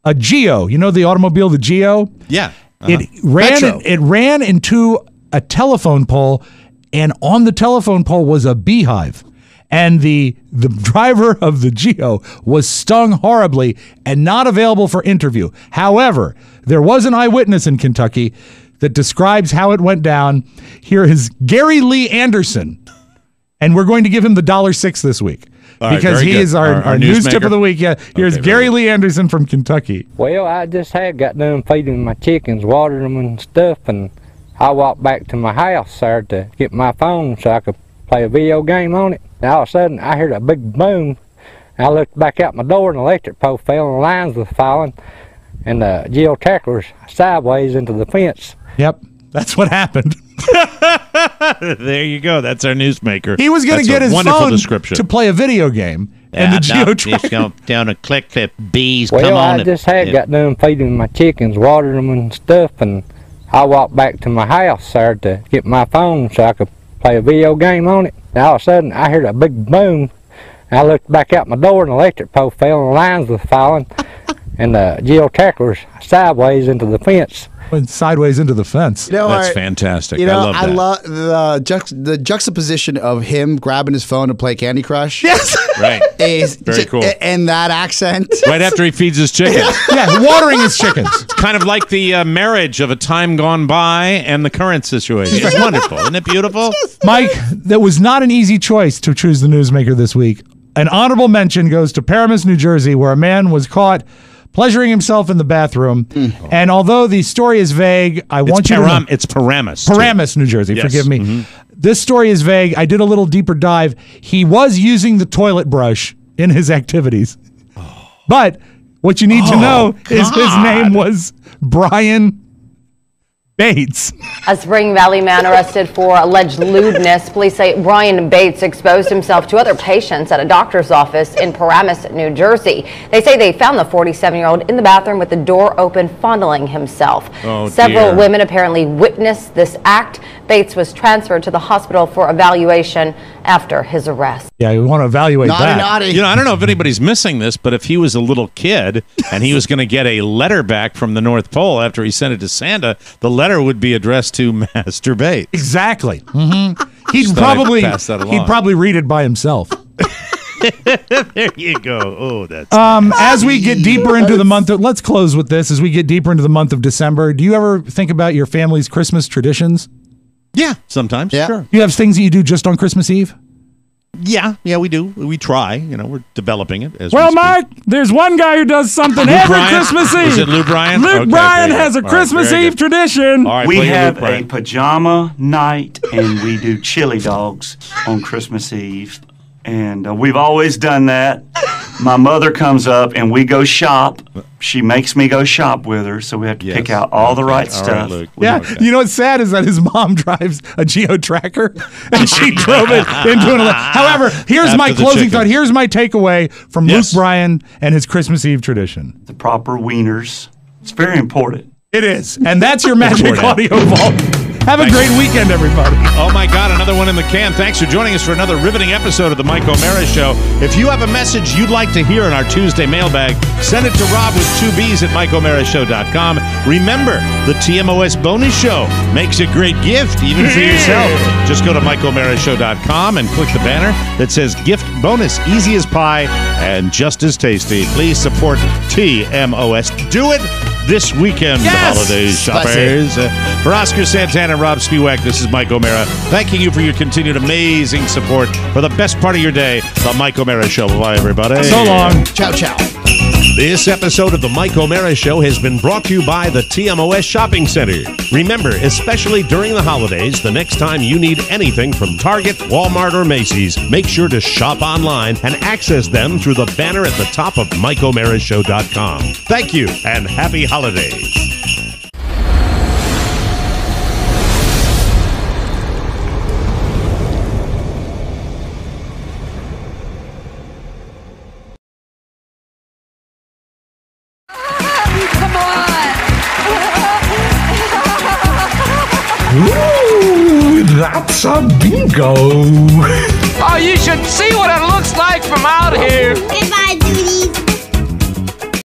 S5: A Geo, you know the automobile, the Geo?
S3: Yeah.
S5: It ran into a telephone pole, and on the telephone pole was a beehive. And the driver of the Geo was stung horribly and not available for interview. However, there was an eyewitness in Kentucky that describes how it went down. Here is Gary Lee Anderson, and we're going to give him the $6 this week. Because he is our news tip of the week. Yeah, here's Gary Lee Anderson from Kentucky.
S22: Well, I just had got done feeding my chickens, watering them and stuff, and I walked back to my house there to get my phone so I could play a video game on it. And all of a sudden, I heard a big boom. I looked back out my door, and the electric pole fell, and the lines were falling, and the Geo tractor was sideways into the fence.
S5: Yep, that's what happened.
S3: There you go. That's our newsmaker.
S5: He was going to get his phone to play a video game, and the Geo tractor
S3: down a click, bees
S22: come
S3: on.
S22: Well, I just had got done feeding my chickens, watering them and stuff, and I walked back to my house there to get my phone so I could play a video game on it. And all of a sudden, I heard a big boom, I looked back out my door and the electric pole fell and the lines was falling and the geotackler was sideways into the fence.
S5: Went sideways into the fence.
S3: That's fantastic.
S4: You know,
S3: I love that.
S4: the juxtaposition of him grabbing his phone to play Candy Crush.
S5: Yes,
S3: right.
S4: Is
S3: very cool.
S4: And that accent.
S3: Right after he feeds his chickens.
S5: Yeah, watering his chickens.
S3: It's kind of like the marriage of a time gone by and the current situation. It's wonderful. Isn't it beautiful?
S5: Mike, that was not an easy choice to choose the newsmaker this week. An honorable mention goes to Paramus, New Jersey, where a man was caught pleasuring himself in the bathroom. And although the story is vague, I want you to know.
S3: It's Paramus.
S5: Paramus, New Jersey.
S3: Yes.
S5: Forgive me. This story is vague. I did a little deeper dive. He was using the toilet brush in his activities. But what you need to know is his name was Brian Bates.
S9: A Spring Valley man arrested for alleged lewdness. Police say Brian Bates exposed himself to other patients at a doctor's office in Paramus, New Jersey. They say they found the 47-year-old in the bathroom with the door open, fondling himself. Several women apparently witnessed this act. Bates was transferred to the hospital for evaluation after his arrest.
S5: Yeah, we want to evaluate that.
S4: Naughty.
S3: You know, I don't know if anybody's missing this, but if he was a little kid and he was going to get a letter back from the North Pole after he sent it to Santa, the letter would be addressed to Master Bates.
S5: Exactly. He'd
S3: Just thought I'd
S5: probably
S3: pass that along.
S5: read it by himself.
S3: There you go. Oh, that's
S5: as we get deeper into the month of, let's close with this. As we get deeper into the month of December, do you ever think about your family's Christmas traditions?
S3: Yeah, sometimes.
S4: Yeah.
S3: Sure.
S5: You have things that you do just on Christmas Eve?
S3: Yeah, we do. We try. You know, we're developing it as
S5: Well,
S3: we speak.
S5: Mark, there's one guy who does something
S3: Luke
S5: every
S3: Bryan?
S5: Christmas Eve.
S3: Is it Luke Bryan?
S5: Luke
S3: Okay,
S5: Bryan
S3: there you
S5: has
S3: go.
S5: a
S3: All right,
S5: Christmas
S3: very
S5: Eve
S3: good.
S5: tradition.
S3: All right,
S12: We
S3: play your
S12: have
S3: Luke Bryan.
S12: a pajama night and we do chili dogs on Christmas Eve. And we've always done that. My mother comes up and we go shop. She makes me go shop with her, so we have to pick out all the right stuff.
S3: Luke.
S5: Yeah, you know what's sad is that his mom drives a Geo Tracker, and she drove it into an. However, here's my
S3: After the
S5: closing
S3: chicken.
S5: thought. Here's my takeaway from Luke Bryan and his Christmas Eve tradition.
S12: The proper wieners. It's very important.
S5: It is, and that's your Magic Audio Vault. Have a great weekend, everybody.
S3: Oh, my God, another one in the can. Thanks for joining us for another riveting episode of The Mike O'Mara Show. If you have a message you'd like to hear in our Tuesday mailbag, send it to Rob with 2 B's at MikeO'MaraShow.com. Remember, the TMOS bonus show makes a great gift, even for yourself. Just go to MikeO'MaraShow.com and click the banner that says Gift Bonus. Easy as pie and just as tasty. Please support TMOS. Do it this weekend, holiday shoppers. For Oscar Santana and Rob Spiewak, this is Mike O'Mara, thanking you for your continued amazing support for the best part of your day, The Mike O'Mara Show. Bye, everybody.
S5: So long.
S4: Ciao, ciao.
S23: This episode of The Mike O'Mara Show has been brought to you by the TMOS Shopping Center. Remember, especially during the holidays, the next time you need anything from Target, Walmart, or Macy's, make sure to shop online and access them through the banner at the top of MikeO'MaraShow.com. Thank you, and happy holidays.
S24: Ooh, that's a bingo.
S16: Oh, you should see what it looks like from out here.
S19: Goodbye, Judy.